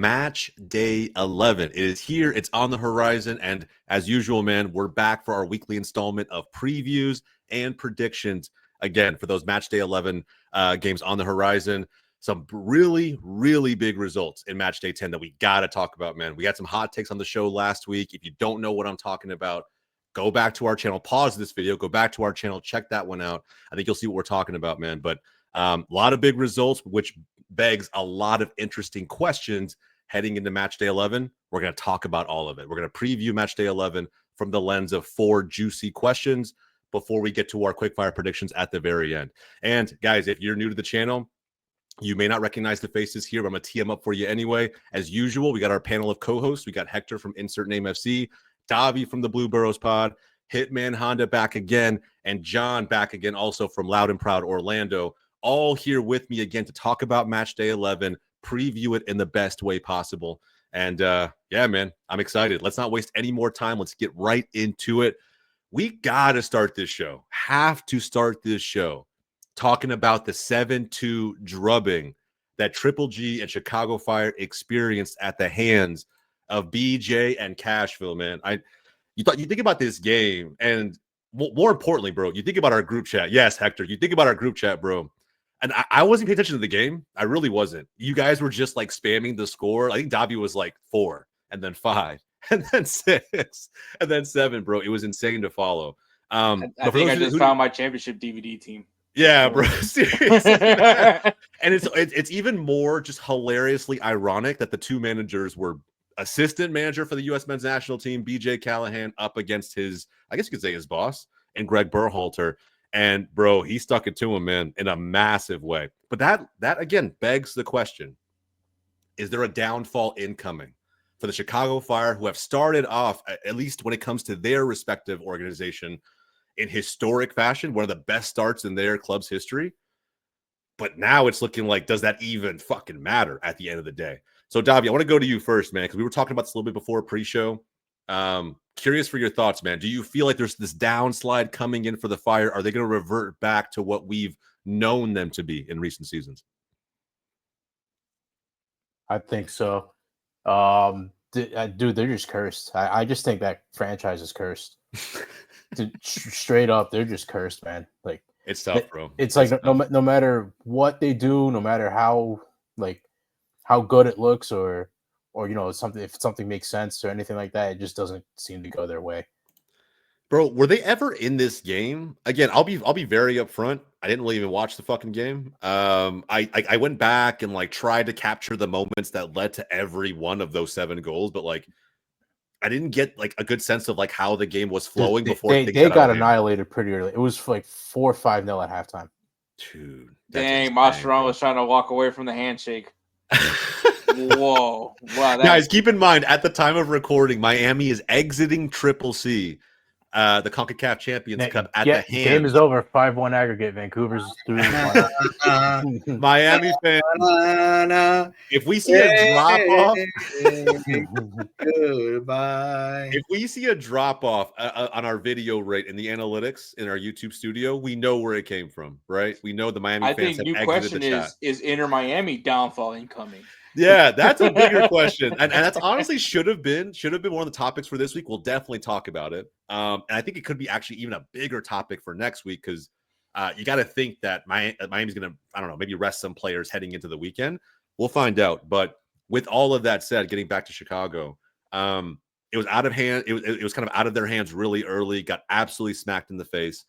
Match Day 11. It is here. It's on the horizon. And as usual, man, we're back for our weekly installment of previews and predictions. Again, for those Match Day 11 games on the horizon. Some really, really big results in Match Day 10 that we got to talk about, man. We had some hot takes on the show last week. If you don't know what I'm talking about, go back to our channel, pause this video, go back to our channel, check that one out. I think you'll see what we're talking about, man. But a lot of big results, which begs a lot of interesting questions heading into Match Day 11. We're going to talk about all of it. We're going to preview Match Day 11 from the lens of 4 juicy questions before we get to our quickfire predictions at the very end. And guys, if you're new to the channel, you may not recognize the faces here, but I'm going to tee them up for you anyway. As usual, we got our panel of co-hosts. We got Hector from Insert Name FC, Davi from the Blue Boroughs pod, Hitman Honda back again, and John back again also from Loud and Proud Orlando, all here with me again to talk about Match Day 11, preview it in the best way possible. And yeah, man, I'm excited. Let's not waste any more time. Let's get right into it. We got to start this show, have to start this show talking about the 7-2 drubbing that Triple G and Chicago Fire experienced at the hands of BJ and Cashville, man. You think about this game, and more importantly, bro, you think about our group chat. Yes, Hector, you think about our group chat, bro. And I wasn't paying attention to the game. I really wasn't. You guys were just like spamming the score. I think Davi was like 4, and then 5, and then 6, and then 7, bro. It was insane to follow. I think I just found my championship DVD team. Yeah, bro. Seriously. And it's even more just hilariously ironic that the two managers were assistant manager for the U.S. men's national team, BJ Callahan, up against his, I guess you could say his boss, and Greg Berhalter. And bro, he stuck it to him, man, in a massive way. But that again begs the question: is there a downfall incoming for the Chicago Fire, who have started off, at least when it comes to their respective organization, in historic fashion, one of the best starts in their club's history? But now it's looking like, does that even fucking matter at the end of the day? So, Davi, I want to go to you first, man, because we were talking about this a little bit before pre-show. Curious for your thoughts, man. Do you feel like there's this downslide coming in for the Fire? Are they going to revert back to what we've known them to be in recent seasons? I think so. Dude, they're just cursed. I just think that franchise is cursed. Dude, straight up, they're just cursed, man. Like, it's tough, bro. It's like no matter what they do, no matter how good it looks, or if something makes sense or anything like that, it just doesn't seem to go their way. Bro, were they ever in this game? Again, I'll be very upfront. I didn't really even watch the fucking game. I went back and like tried to capture the moments that led to every one of those 7 goals, but like I didn't get like a good sense of like how the game was flowing before they got annihilated pretty early. It was like 4-5-0 at halftime. Dude, dang, Masteron was trying to walk away from the handshake. Whoa. Wow, guys, keep in mind, at the time of recording, Miami is exiting Triple C, the CONCACAF Champions Cup at the hand. Game is over. 5-1 aggregate. Vancouver's through. Miami fans, if we see a drop off, goodbye. If we see a drop off on our video rate in the analytics in our YouTube studio, we know where it came from, right? We know the Miami fans have exited the chat. Is Inter Miami downfall incoming? Yeah, that's a bigger question, and that's honestly should have been one of the topics for this week. We'll definitely talk about it, and I think it could be actually even a bigger topic for next week, because you got to think that Miami's going to, I don't know, maybe rest some players heading into the weekend. We'll find out. But with all of that said, getting back to Chicago, it was out of hand. It was kind of out of their hands really early. Got absolutely smacked in the face.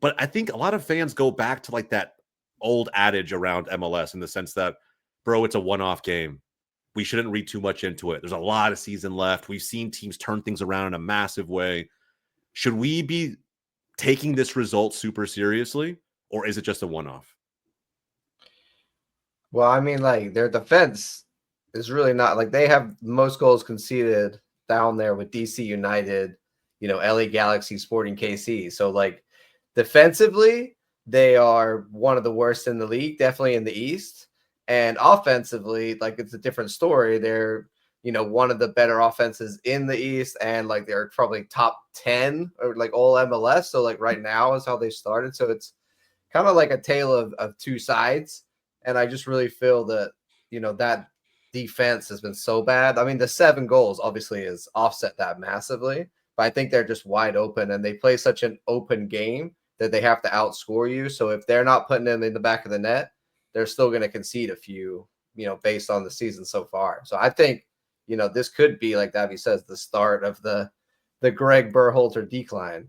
But I think a lot of fans go back to like that old adage around MLS in the sense that, bro, it's a one-off game. We shouldn't read too much into it. There's a lot of season left. We've seen teams turn things around in a massive way. Should we be taking this result super seriously, or is it just a one-off? Well, I mean, like, their defense is really not, like, they have most goals conceded down there with DC United, LA Galaxy, Sporting KC. So, like, defensively, they are one of the worst in the league, definitely in the East. And offensively, like, it's a different story. They're, one of the better offenses in the East, and like they're probably top 10 or like all MLS. So like right now is how they started. So it's kind of like a tale of two sides. And I just really feel that, that defense has been so bad. I mean, the 7 goals obviously has offset that massively, but I think they're just wide open and they play such an open game that they have to outscore you. So if they're not putting them in the back of the net, they're still going to concede a few, based on the season so far. So I think, this could be, like Davi says, the start of the Greg Berhalter decline.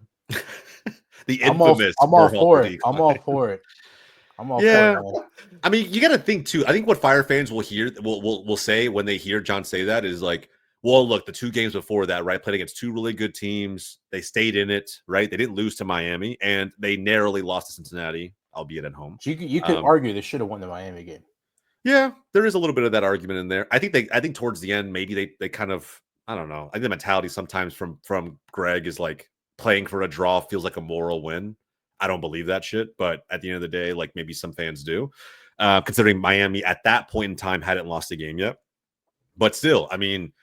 The infamous I'm all Berhalter for it. decline. I'm all for it. Yeah. For it, man. I mean, you got to think too. I think what Fire fans will say when they hear John say that is like, well, look, the 2 games before that, right, played against 2 really good teams. They stayed in it, right? They didn't lose to Miami, and they narrowly lost to Cincinnati, albeit at home. You could argue they should have won the Miami game. Yeah, there is a little bit of that argument in there. I think towards the end, maybe they kind of, I don't know. I think the mentality sometimes from Greg is like playing for a draw feels like a moral win. I don't believe that shit, but at the end of the day, like maybe some fans do, considering Miami at that point in time hadn't lost a game yet. But still, I mean,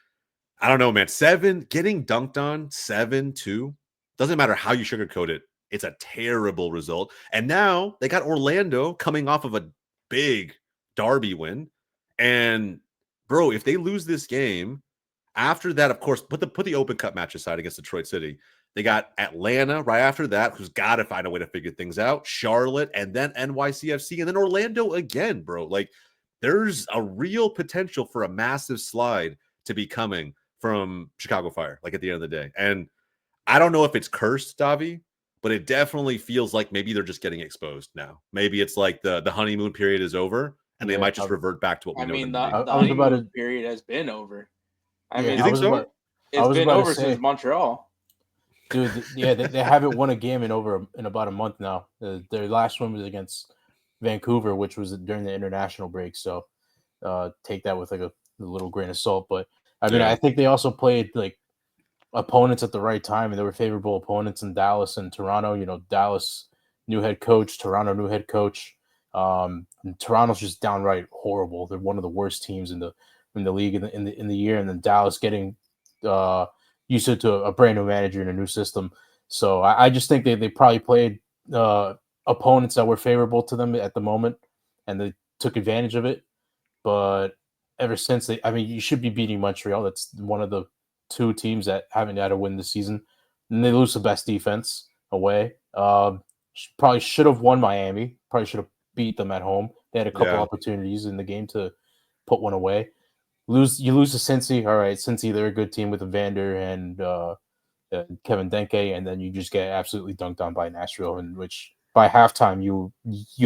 I don't know, man. 7 getting dunked on 7-2 doesn't matter how you sugarcoat it. It's a terrible result. And now they got Orlando coming off of a big Derby win. And bro, if they lose this game, after that, of course, put the Open Cup match aside against Detroit City. They got Atlanta right after that, who's got to find a way to figure things out. Charlotte, and then NYCFC, and then Orlando again, bro. Like, there's a real potential for a massive slide to be coming from Chicago Fire, like at the end of the day. And I don't know if it's cursed, Davi, but it definitely feels like maybe they're just getting exposed now. Maybe it's like the honeymoon period is over, and they might just revert back to what we know. The honeymoon period has been over. I mean, you think so? It's been over since Montreal. Dude, yeah, they haven't won a game in about a month now. Their last one was against Vancouver, which was during the international break. So take that with like a little grain of salt. But I mean, I think they also played like opponents at the right time, and there were favorable opponents in Dallas and Toronto. Dallas new head coach, Toronto new head coach. And Toronto's just downright horrible. They're one of the worst teams in the league in the year, and then Dallas getting used to a brand new manager in a new system. So I just think they probably played opponents that were favorable to them at the moment, and they took advantage of it. But ever since you should be beating Montreal. That's one of the 2 teams that haven't had a win this season, and they lose the best defense away. Probably should have won Miami. Probably should have beat them at home. They had a couple opportunities in the game to put one away. You lose to Cincy. All right, Cincy, they're a good team with Evander and Kevin Denke, and then you just get absolutely dunked on by Nashville, in which by halftime you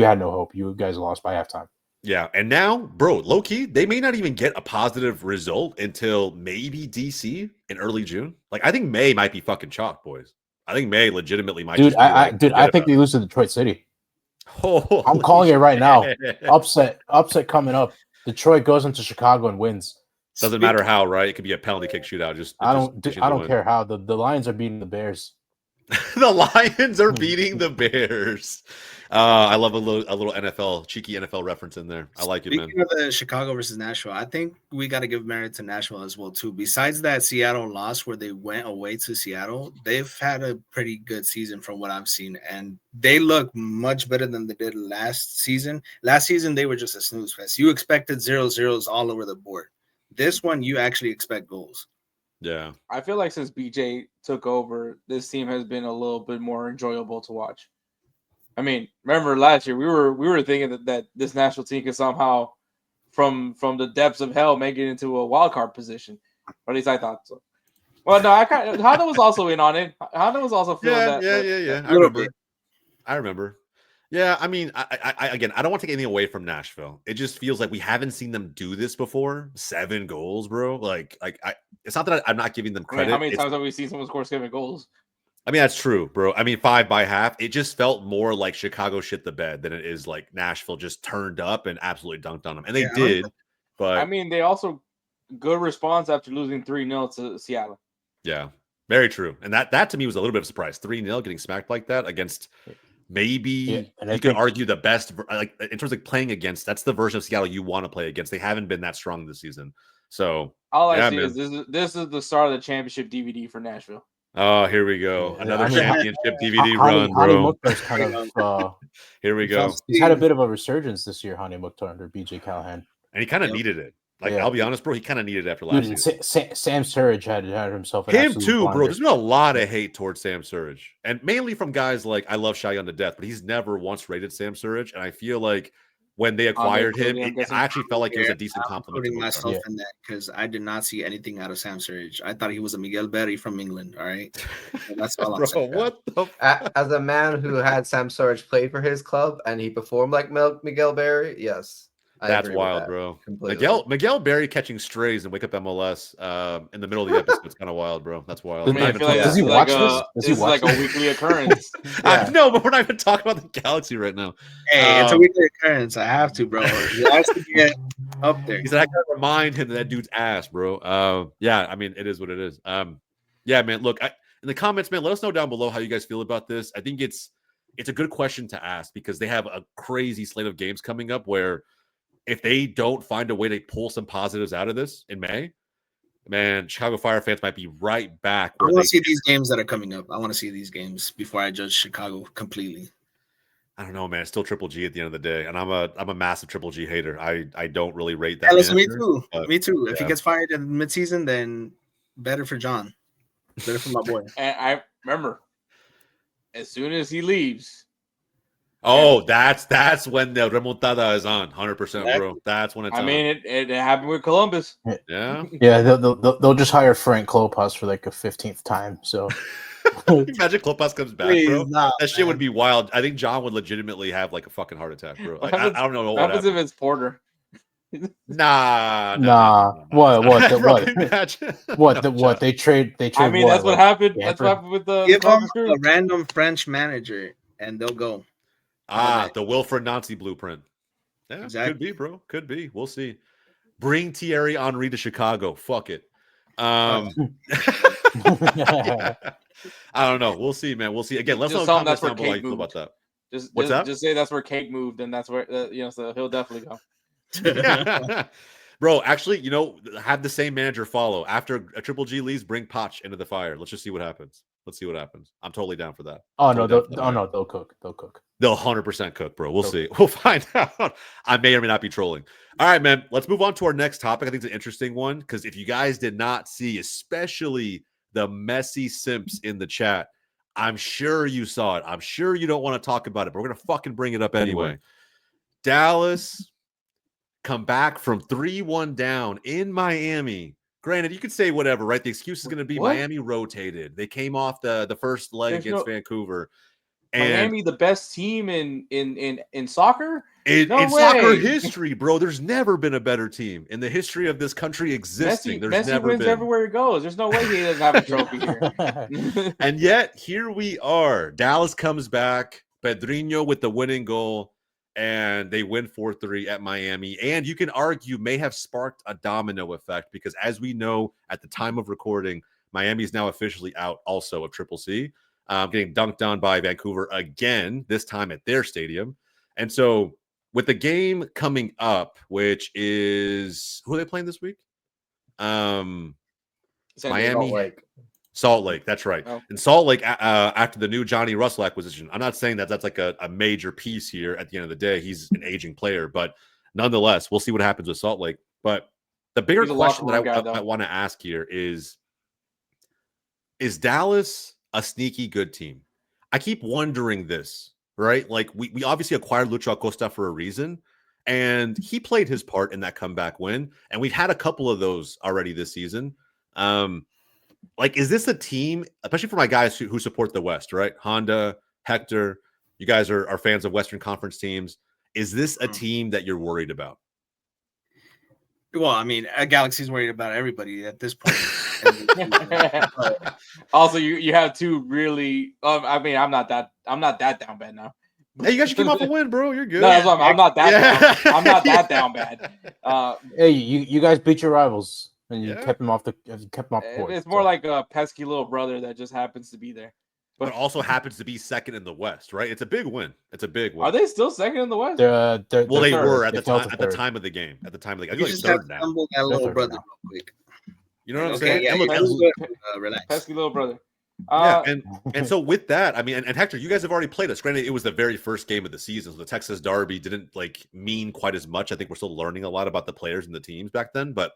had no hope. You guys lost by halftime. Yeah, and now, bro, low key, they may not even get a positive result until maybe DC in early June. Like, I think May might be fucking chalk, boys. I think May legitimately might. I think they lose to Detroit City. I'm calling it right now. Upset coming up. Detroit goes into Chicago and wins. Doesn't matter how, right? It could be a penalty kick shootout. I don't care how. The Lions are beating the Bears. The Lions are beating the Bears. I love a little NFL, cheeky NFL reference in there. I like it, man. Speaking of the Chicago versus Nashville, I think we got to give merit to Nashville as well, too. Besides that Seattle loss where they went away to Seattle, they've had a pretty good season from what I've seen, and they look much better than they did last season. Last season, they were just a snooze fest. You expected 0-0s all over the board. This one, you actually expect goals. Yeah. I feel like since BJ took over, this team has been a little bit more enjoyable to watch. I mean, remember last year we were thinking that this national team could somehow, from the depths of hell, make it into a wild card position. Or at least I thought so. Well, no, Honda was also in on it. Honda was also feeling that. Yeah. I remember. Yeah, I mean, I again, I don't want to take anything away from Nashville. It just feels like we haven't seen them do this before. 7 goals, bro. Like it's not that I'm not giving them credit. How many times have we seen someone score 7 goals? I mean, that's true, bro. I mean, 5 by half. It just felt more like Chicago shit the bed than it is like Nashville just turned up and absolutely dunked on them. And they did. But I mean, they also good response after losing 3-0 to Seattle. Yeah, very true. And that to me was a little bit of a surprise. 3-0 getting smacked like that against maybe you could argue the best, like in terms of playing against. That's the version of Seattle you want to play against. They haven't been that strong this season. So all I see is this is the start of the championship DVD for Nashville. Oh, here we go. Another championship DVD run, bro. Kind of, here we go. He's had a bit of a resurgence this year, Hani Mukhtar, under BJ Callahan. And he kind of needed it. Like, Yeah. I'll be honest, bro, he kind of needed it after last Dude, season. Sam Surridge had himself an Him absolute too, bro. blinder. There's been a lot of hate towards Sam Surridge, and mainly from guys like I love Shai to death, but he's never once rated Sam Surridge, and I feel like when they acquired him, I'm guessing. I actually felt like it was a decent I'm compliment to putting Mukhtar. myself in that because I did not see anything out of Sam Surridge. I thought he was a Miguel Berry from England. All right, and that's all I'm Bro, saying. what the As a man who had Sam Surridge play for his club and he performed like Miguel Berry, yes. I That's agree with wild, that bro. completely. Miguel Berry catching strays and Wake Up MLS in the middle of the episode is kind of wild, bro. That's wild. I mean, I feel like Does this he is watch like this? a Does he this is watch like a this? weekly occurrence. I know, but we're not even talking about the Galaxy right now. Hey, it's a weekly occurrence. I have to, bro. He has to get up there. He said, I gotta remind him that dude's ass, bro. Yeah, I mean, it is what it is. Yeah, man. Look, in the comments, man, let us know down below how you guys feel about this. I think it's a good question to ask because they have a crazy slate of games coming up where if they don't find a way to pull some positives out of this in May, man, Chicago Fire fans might be right back. I want to see these games that are coming up. I want to see these games before I judge Chicago completely. I don't know, man. It's still Triple G at the end of the day, and I'm a massive Triple G hater. I don't really rate that. Yeah, listen, me manager, too. but, Me too. If he yeah. gets fired in midseason, then better for John. Better for my boy. And I remember, as soon as he leaves, Oh, that's when the remontada is on, 100%, bro. That's when it's on. I mean, it happened with Columbus. Yeah. Yeah, they'll just hire Frank Klopas for like a 15th time. So Imagine Klopas comes back, bro. Please, nah, That shit would be wild. I think John would legitimately have like a fucking heart attack, bro. Like, I don't know What what happens if it's Porter? Nah. What Bro, can you imagine? what No, what they trade I mean, that's what happened. That's Stanford? what happened with the Give them Columbus Crew. a random French manager, and they'll go. The Wilfred Nancy blueprint. Yeah, Exactly. could be, bro. Could be. We'll see. Bring Thierry Henry to Chicago. Fuck it. Yeah. I don't know. We'll see, man. We'll see. Again, let's Just know tell him comments that's where down below how you Kate feel about moved. that. What's that? Just say that's where Cake moved, and that's where so he'll definitely go. Bro, actually, have the same manager follow. After a Triple G leaves, bring Poch into the fire. Let's just see what happens. Let's see what happens. I'm totally down for that. Oh Totally no, down for that, man. they'll cook. They'll cook. They'll 100% cook, bro. We'll see. We'll find out. I may or may not be trolling. All right, man. Let's move on to our next topic. I think it's an interesting one because if you guys did not see, especially the messy simps in the chat, I'm sure you saw it. I'm sure you don't want to talk about it, but we're going to fucking bring it up anyway. Dallas come back from 3-1 down in Miami. Granted, you could say whatever, right? The excuse is going to be What? Miami rotated. They came off the first leg There's against Vancouver. And Miami, the best team in soccer? in No soccer way. history, bro, there's never been a better team in the history of this country existing. There's Messi never wins been. everywhere he goes. There's no way he doesn't have a trophy here. And yet, here we are. Dallas comes back. Pedrinho with the winning goal, and they win 4-3 at Miami. And you can argue may have sparked a domino effect because, as we know, at the time of recording, Miami is now officially out also of Triple C, getting dunked on by Vancouver again, this time at their stadium. And so with the game coming up, which is who are they playing this week? Miami, Salt Lake. That's right. Oh. And Salt Lake, after the new Johnny Russell acquisition, I'm not saying that's like a major piece here. At the end of the day, he's an aging player, but nonetheless, we'll see what happens with Salt Lake. But the bigger He's a question that locker room guy, I want to ask here is Dallas a sneaky good team? I keep wondering this, right? Like we obviously acquired Lucho Acosta for a reason, and he played his part in that comeback win. And we've had a couple of those already this season. Like, is this a team, especially for my guys who support the West, right? Honda, Hector, you guys are fans of Western Conference teams. Is this a team that you're worried about? Well, I mean, Galaxy's worried about everybody at this point. Also, you have two really. I mean, I'm not that down bad now. Hey, you guys should come off a win, bro. You're good. No, that's what I'm not that. Yeah. Down. I'm not that down bad. Hey, you guys beat your rivals and you Yeah. kept them off the court. It's more like a pesky little brother that just happens to be there. But it also happens to be second in the West, right? It's a big win. It's a big win. Are they still second in the West? They're Well, they third. were at They the fell time to at the third. time of the game. At the time of the game, I You think just like have third to now. humble that little Third brother now. real quick. You know what I'm Okay, saying? yeah, And look, that's good, Pesky little brother. Yeah, and so with that, I mean, and Hector, you guys have already played us. Granted, it was the very first game of the season, so the Texas Derby didn't like mean quite as much. I think we're still learning a lot about the players and the teams back then. But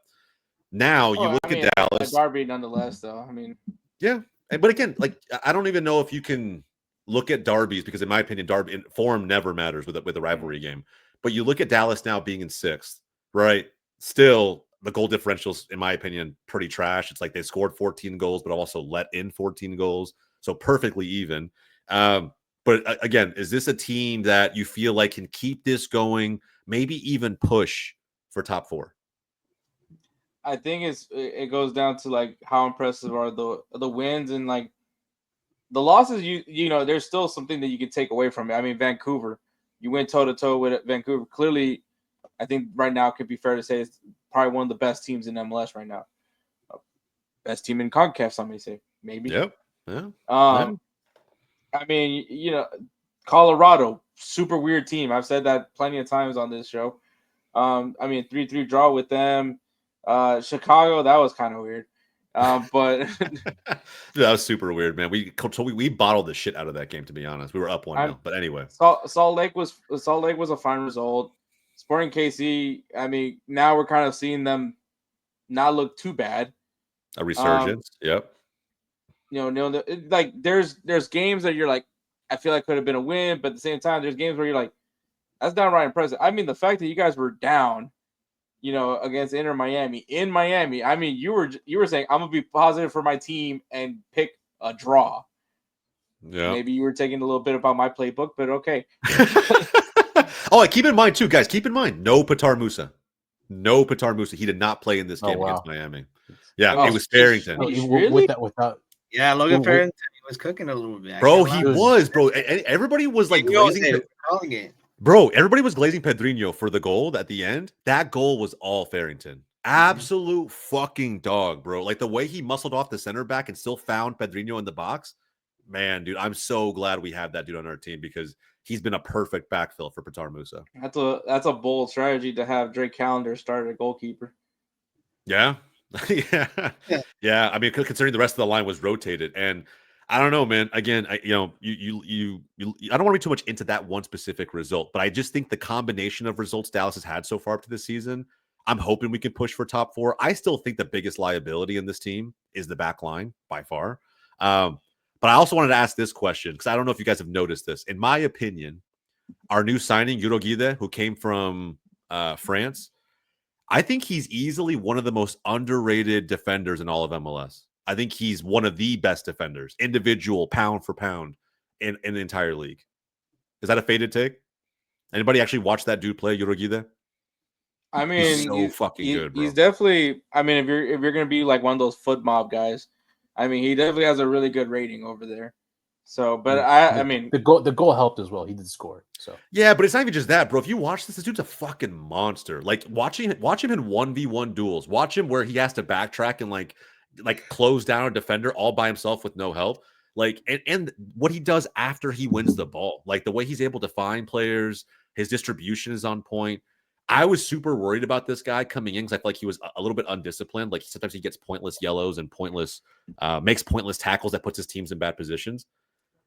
now you look at Dallas, a derby nonetheless, though. I mean, yeah, but again, like I don't even know if you can look at derbies because, in my opinion, derby form never matters with a rivalry game. But you look at Dallas now being in sixth, right? Still, the goal differentials, in my opinion, pretty trash. It's like they scored 14 goals, but also let in 14 goals. So perfectly even. But again, is this a team that you feel like can keep this going, maybe even push for top 4? I think it goes down to like how impressive are the wins and like the losses. You know, there's still something that you can take away from it. I mean, Vancouver, you went toe to toe with Vancouver. Clearly, I think right now it could be fair to say it's probably one of the best teams in MLS right now. Best team in CONCACAF, some may say, maybe. Yep. Yeah. I mean, you know, Colorado, super weird team. I've said that plenty of times on this show. I mean, 3-3 draw with them. Chicago, that was kind of weird. But that was super weird, man. We bottled the shit out of that game, to be honest. We were up 1-0. But anyway. Salt Lake was a fine result. Sporting KC, I mean, now we're kind of seeing them not look too bad. A resurgence. Yep. You know, like there's games that you're like, I feel like could have been a win, but at the same time, there's games where you're like, that's downright impressive. I mean, the fact that you guys were down, you know, against Inter Miami in Miami. I mean, you were saying I'm gonna be positive for my team and pick a draw. Yeah. Maybe you were taking a little bit about my playbook, but okay. Oh, keep in mind too, guys. Keep in mind, no Petar Musa. No Petar Musa. He did not play in this game against Miami. Yeah, it was Farrington. Really? Without yeah, Logan Farrington, he was cooking a little bit. Bro, he was, bro. Everybody was like glazing. Bro, everybody was glazing Pedrinho for the goal at the end. That goal was all Farrington. Absolute fucking dog, bro. Like the way he muscled off the center back and still found Pedrinho in the box. Man, dude, I'm so glad we have that dude on our team because he's been a perfect backfill for Petar Musa. That's a bold strategy to have Drake Callender start at goalkeeper. Yeah. Yeah. I mean, considering the rest of the line was rotated, and I don't know, man. Again, I don't want to be too much into that one specific result, but I just think the combination of results Dallas has had so far up to this season, I'm hoping we can push for top 4. I still think the biggest liability in this team is the back line by far. But I also wanted to ask this question because I don't know if you guys have noticed this. In my opinion, our new signing, Yurogide, who came from France, I think he's easily one of the most underrated defenders in all of MLS. I think he's one of the best defenders, individual, pound for pound, in the entire league. Is that a faded take? Anybody actually watch that dude play, Yurogide? I mean, he's so fucking good, bro. He's definitely. I mean, if you're gonna be like one of those foot mob guys, I mean, he definitely has a really good rating over there. So, but I mean, the goal helped as well. He did score. So yeah, but it's not even just that, bro. If you watch this dude's a fucking monster. Like watch him in 1v1 duels. Watch him where he has to backtrack and like close down a defender all by himself with no help. Like and what he does after he wins the ball, like the way he's able to find players, his distribution is on point. I was super worried about this guy coming in because I feel like he was a little bit undisciplined. Like sometimes he gets pointless yellows and makes pointless tackles that puts his teams in bad positions.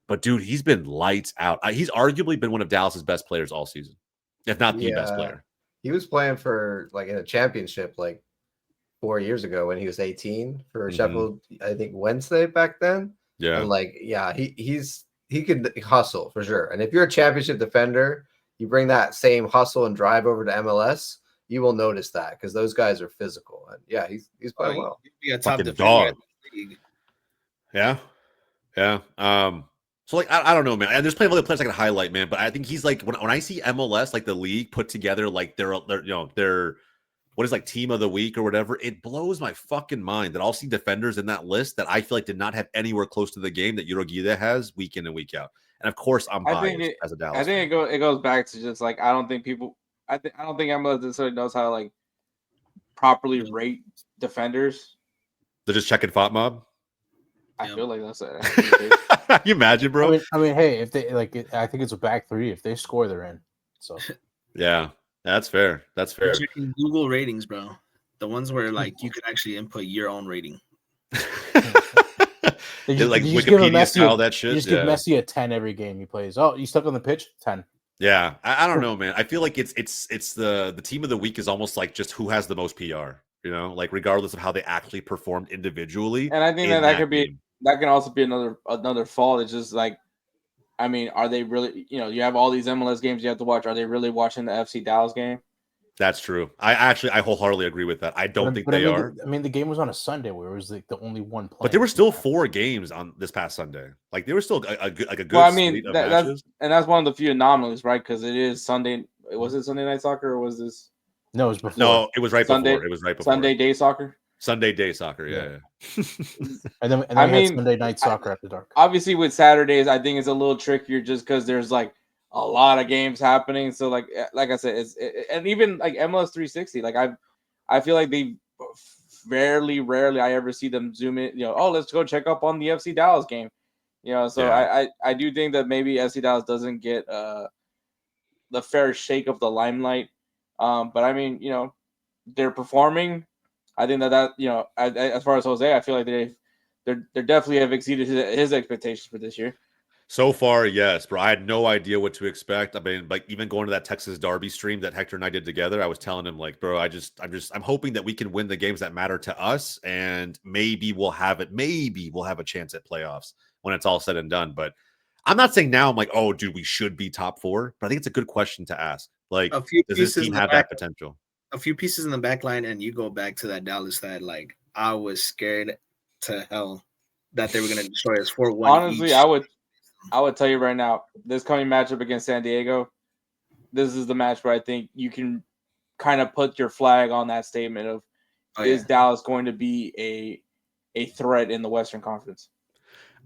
But dude, he's been lights out. He's arguably been one of Dallas's best players all season, if not the best player. He was playing for like in a championship like 4 years ago when he was 18 for Sheffield, I think Wednesday back then. Yeah, and like he could hustle for sure. And if you're a championship defender, you bring that same hustle and drive over to MLS, you will notice that because those guys are physical. And yeah, he's playing well. He'd be a top defender in the league. Yeah. So like I don't know, man. And there's plenty of other players I can highlight, man. But I think he's like when I see MLS, like the league put together, like their what is like team of the week or whatever, it blows my fucking mind that I'll see defenders in that list that I feel like did not have anywhere close to the game that Yurogide has week in and week out. And of course, I'm biased as a Dallas. I think it goes back to just like I don't think MLS necessarily knows how to like properly rate defenders. They're just checking FOT mob. I feel like that's it. You imagine, bro? I mean, hey, if they like, I think it's a back 3. If they score, they're in. So yeah, that's fair. That's fair. You're checking Google ratings, bro. The ones where like you can actually input your own rating. like you just give Wikipedia Messi style that shit. You just give Messi a 10 every game he plays. Oh, you stuck on the pitch? 10. Yeah, I don't know, man. I feel like it's the team of the week is almost like just who has the most PR. You know, like regardless of how they actually performed individually. And I think that could be that can also be another fault. It's just like, I mean, are they really? You know, you have all these MLS games you have to watch. Are they really watching the FC Dallas game? That's true. I wholeheartedly agree with that. I don't think they are. I mean, the game was on a Sunday where it was like the only one playing. But there were still 4 games on this past Sunday. Like there was still a good Well, I mean, slate of matches. That's one of the few anomalies, right? Because it is Sunday. Was it Sunday night soccer or was this? No, it was before. No, it was right Sunday, before. It was right before. Sunday day soccer. Sunday day soccer, yeah. and then I mean, Sunday night soccer after dark. Obviously, with Saturdays, I think it's a little trickier just because there's like a lot of games happening. So like I said, and even like MLS 360, like I feel like they rarely I ever see them zoom in. You know, oh, let's go check up on the FC Dallas game. You know, so yeah. I do think that maybe FC Dallas doesn't get the fair shake of the limelight. But I mean, you know, they're performing. I think that you know, as far as Jose, I feel like they definitely have exceeded his expectations for this year. So far, yes, bro. I had no idea what to expect. I mean, like even going to that Texas Derby stream that Hector and I did together, I was telling him like, bro, I'm hoping that we can win the games that matter to us, and maybe we'll have a chance at playoffs when it's all said and done. But I'm not saying now I'm like, oh, dude, we should be top 4. But I think it's a good question to ask. Like, does this team have that potential? A few pieces in the back line, and you go back to that Dallas side, like I was scared to hell that they were going to destroy us 4-1. Honestly, each. I would tell you right now, this coming matchup against San Diego, this is the match where I think you can kind of put your flag on that statement of is Dallas going to be a threat in the Western Conference?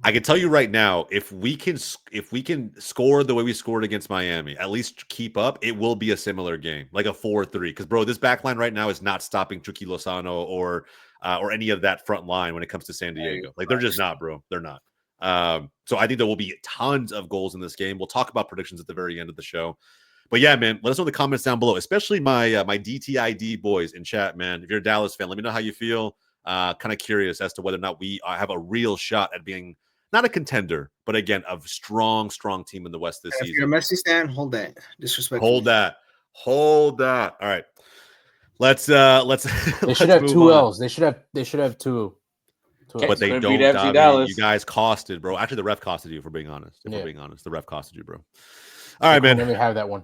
I can tell you right now, if we can score the way we scored against Miami, at least keep up, it will be a similar game, like a 4-3. Because bro, this back line right now is not stopping Chucky Lozano or any of that front line when it comes to San Diego. Like they're just not, bro. They're not. So I think there will be tons of goals in this game. We'll talk about predictions at the very end of the show. But yeah, man, let us know in the comments down below, especially my my DTID boys in chat, man. If you're a Dallas fan, let me know how you feel. Kind of curious as to whether or not we have a real shot at being not a contender, but again, a strong team in the West this season. If you're a Messi stand, hold that. Disrespectful. Hold that. All right. Let's They should have 2 L's. They should have 2. But they don't. Davi, you guys costed, bro. Actually, the ref costed you, if we're being honest. We're being honest, the ref costed you, bro. All right, man. Let me have that one.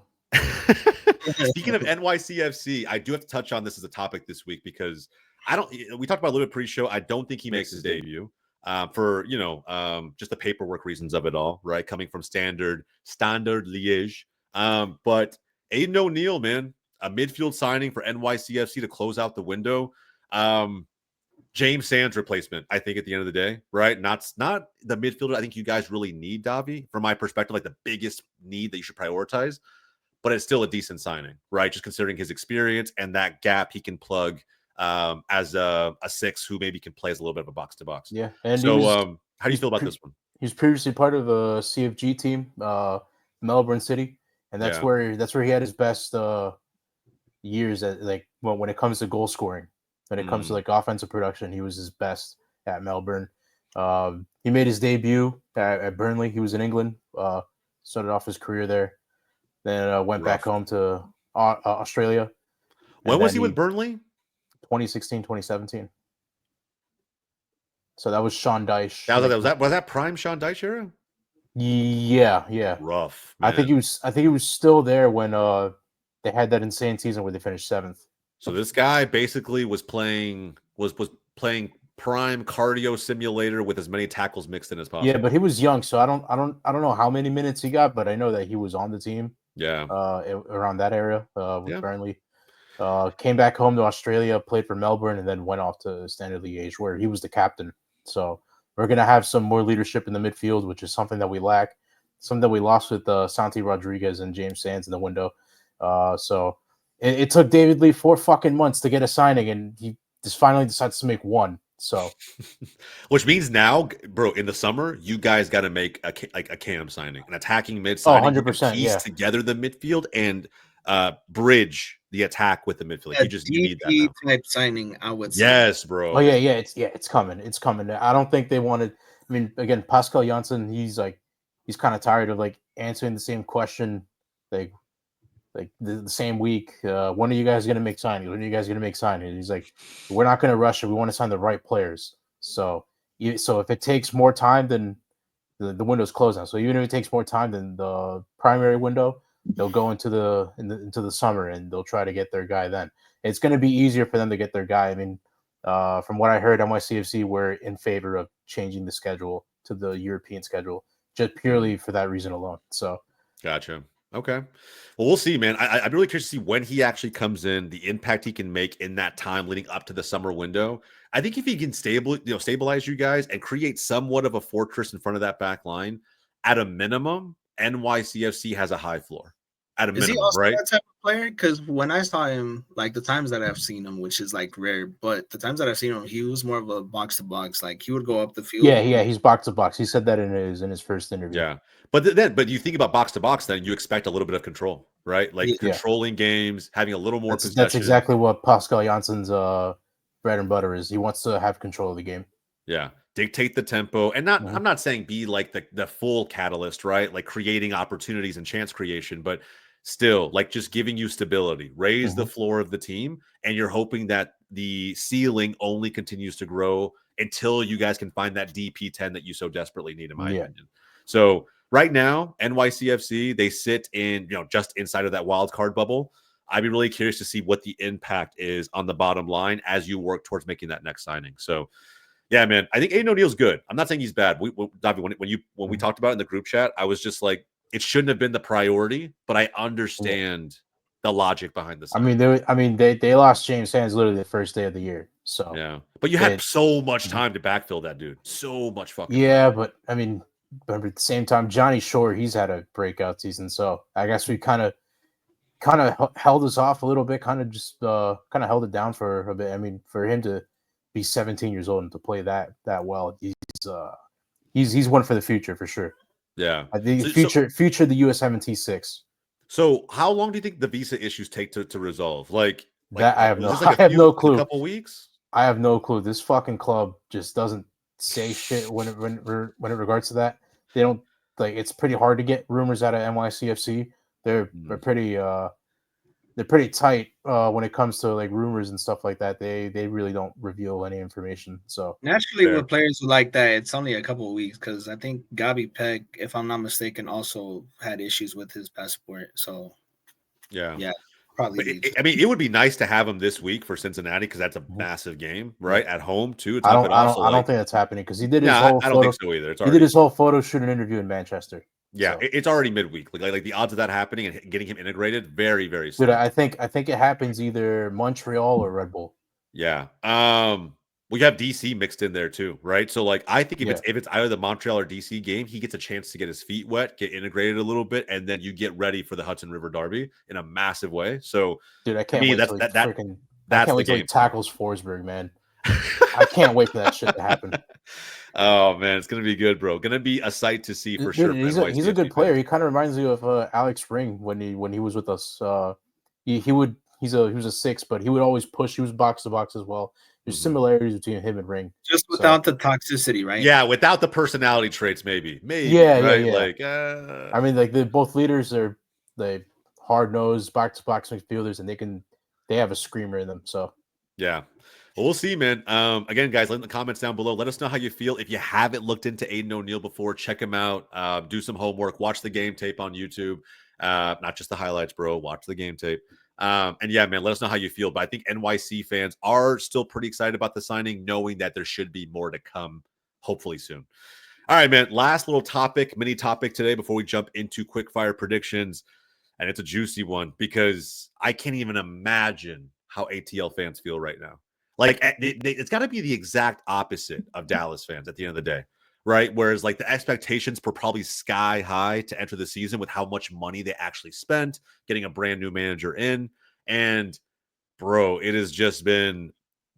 Speaking of NYCFC, I do have to touch on this as a topic this week because we talked about a little bit pre-show. I don't think he makes his debut for just the paperwork reasons of it all, right? Coming from Standard Liège. But Aiden O'Neill, man, a midfield signing for NYCFC to close out the window. James Sands replacement, I think, at the end of the day, right? Not the midfielder I think you guys really need, Davi, from my perspective, like the biggest need that you should prioritize, but it's still a decent signing, right? Just considering his experience and that gap he can plug as a 6 who maybe can play as a little bit of a box-to-box. Yeah. And so how do you feel about this one? He was previously part of the CFG team, Melbourne City, and that's where he had his best years at, like, when it comes to goal scoring. When it comes to like offensive production, he was his best at Melbourne. He made his debut at Burnley. He was in England, started off his career there, then went back home to Australia. When was he with Burnley? 2016, 2017. So that was Sean Dyche. Was that prime Sean Dyche era? Yeah. Rough. Man. I think he was still there when they had that insane season where they finished 7th. So this guy basically was playing prime cardio simulator with as many tackles mixed in as possible. Yeah, but he was young, so I don't know how many minutes he got, but I know that he was on the team. Yeah. Around that area with Burnley. Came back home to Australia, played for Melbourne, and then went off to Standard Liège where he was the captain. So we're gonna have some more leadership in the midfield, which is something that we lack, something that we lost with Santi Rodriguez and James Sands in the window. So it took David Lee 4 fucking months to get a signing, and he just finally decides to make one. So, which means now, bro, in the summer, you guys got to make a Cam signing, an attacking mid signing. 100%. Piece together the midfield and bridge the attack with the midfield. You need that now. Type signing, I would say. Yes, bro. Oh yeah, it's coming. It's coming. I don't think they wanted. I mean, again, Pascal Janssen, he's kind of tired of like answering the same question, like the same week. When are you guys gonna make signings? When are you guys gonna make signings? He's like, we're not gonna rush it. We want to sign the right players. So if it takes more time than the window's closed now. So even if it takes more time than the primary window, they'll go into the summer and they'll try to get their guy then. It's going to be easier for them to get their guy. I mean, from what I heard, NYCFC were in favor of changing the schedule to the European schedule just purely for that reason alone. So, gotcha. Okay. Well, we'll see, man. I'm really curious to see when he actually comes in, the impact he can make in that time leading up to the summer window. I think if he can stabilize you guys and create somewhat of a fortress in front of that back line, at a minimum, NYCFC has a high floor. At a minimum, is he also right? that type of player? Because when I saw him, like the times that I've seen him, which is like rare, but the times that I've seen him, he was more of a box to box. Like he would go up the field. Yeah, he's box to box. He said that in his first interview. Yeah, but you think about box to box, then you expect a little bit of control, right? Like controlling games, having a little more possession. That's exactly what Pascal Janssen's bread and butter is. He wants to have control of the game. Yeah, dictate the tempo, and not. I'm not saying be like the full catalyst, right? Like creating opportunities and chance creation, but still, like just giving you stability, raise the floor of the team, and you're hoping that the ceiling only continues to grow until you guys can find that DP10 that you so desperately need, in my opinion. So right now, NYCFC, they sit in, just inside of that wild card bubble. I'd be really curious to see what the impact is on the bottom line as you work towards making that next signing. So, yeah, man, I think Aiden O'Neill's good. I'm not saying he's bad. Davi, when we talked about it in the group chat, I was just like, it shouldn't have been the priority, but I understand the logic behind this. They lost James Sands literally the first day of the year. So yeah, but you had so much time to backfill that dude. So much fucking time. But I mean, but at the same time, Johnny Shore, he's had a breakout season. So I guess we kind of held us off a little bit, kind of held it down for a bit. I mean, for him to be 17 years old and to play that well, he's one for the future for sure. Yeah, I think future of the USMNT 6. So how long do you think the visa issues take to resolve? Like that I have no clue. A couple weeks? I have no clue. This fucking club just doesn't say shit when it regards to that. They don't it's pretty hard to get rumors out of NYCFC. They're pretty tight when it comes to like rumors and stuff like that. They really don't reveal any information. So naturally, with players like that, it's only a couple of weeks because I think Gabi Peck, if I'm not mistaken, also had issues with his passport. So yeah, probably. It would be nice to have him this week for Cincinnati because that's a massive game, right? At home too. I don't think that's happening because he did his whole. I don't think so either. He did his whole photo shoot and interview in Manchester. Yeah, so. It's already midweek. Like the odds of that happening and getting him integrated, very, very slim. Dude, I think it happens either Montreal or Red Bull. Yeah. We have DC mixed in there too, right? So like I think if it's either the Montreal or DC game, he gets a chance to get his feet wet, get integrated a little bit, and then you get ready for the Hudson River Derby in a massive way. So dude, I can't wait till he tackles Forsberg, man. I can't wait for that shit to happen. Oh man, it's gonna be good, bro. Gonna be a sight to see for sure. He's a good player. He kind of reminds me of Alex Ring when he was with us. He was a 6, but he would always push. He was box to box as well. There's similarities between him and Ring, just without the toxicity, right? Yeah, without the personality traits, maybe. Yeah, right? Yeah. Like, I mean, like both leaders are hard nosed box to box midfielders, and they have a screamer in them. So yeah. Well, we'll see, man. Again, guys, let in the comments down below. Let us know how you feel. If you haven't looked into Aiden O'Neill before, check him out. Do some homework. Watch the game tape on YouTube. Not just the highlights, bro. Watch the game tape. And yeah, man, let us know how you feel. But I think NYC fans are still pretty excited about the signing, knowing that there should be more to come, hopefully soon. All right, man. Last little mini topic today before we jump into quickfire predictions. And it's a juicy one because I can't even imagine how ATL fans feel right now. Like, it's got to be the exact opposite of Dallas fans at the end of the day, right? Whereas, like, the expectations were probably sky high to enter the season with how much money they actually spent getting a brand new manager in. And, bro, it has just been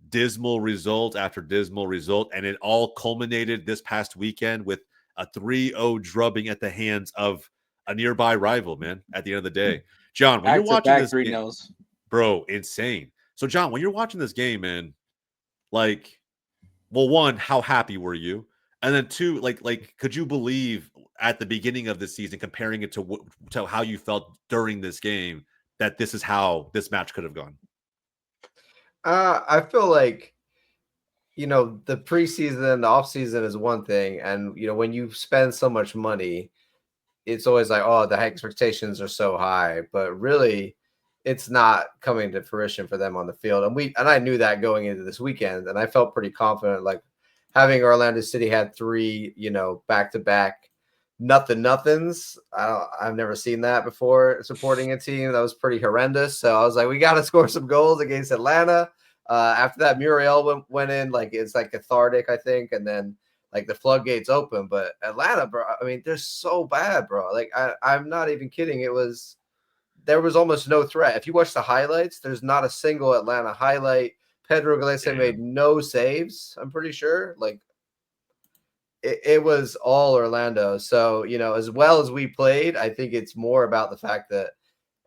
dismal result after dismal result. And it all culminated this past weekend with a 3-0 drubbing at the hands of a nearby rival, man, at the end of the day. John, when you're watching this game, bro, insane. So, John, when you're watching this game, man, like, well, one, how happy were you? And then two, like, could you believe at the beginning of the season, comparing it to how you felt during this game, that this is how this match could have gone? I feel like, the preseason and the offseason is one thing. And, when you spend so much money, it's always like, oh, the expectations are so high. But really, it's not coming to fruition for them on the field. And I knew that going into this weekend. And I felt pretty confident, like having Orlando City had 3, back-to-back nothings. I've never seen that before supporting a team. That was pretty horrendous. So I was like, we got to score some goals against Atlanta. After that, Muriel went in, like it's like cathartic, I think, and then like the floodgates open. But Atlanta, bro, I mean, they're so bad, bro. Like I'm not even kidding. There was almost no threat. If you watch the highlights, there's not a single Atlanta highlight. Pedro Galese made no saves, I'm pretty sure. Like it was all Orlando. So, as well as we played, I think it's more about the fact that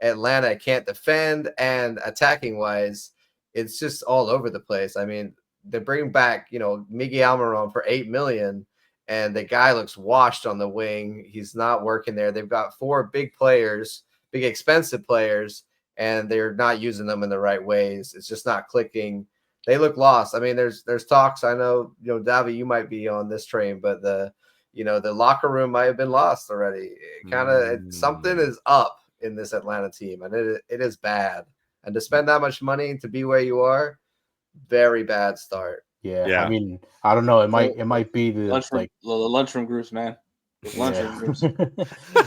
Atlanta can't defend, and attacking wise, it's just all over the place. I mean, they bring back, Miguel Almiron for $8 million, and the guy looks washed on the wing. He's not working there. They've got 4 big players, big expensive players, and they're not using them in the right ways. It's just not clicking. They look lost. I mean, there's talks. I know, Davi, you might be on this train, but the locker room might have been lost already. Something is up in this Atlanta team, and it is bad. And to spend that much money to be where you are, very bad start. Yeah. I mean, I don't know. It might be the lunchroom groups, man. Lunchroom groups.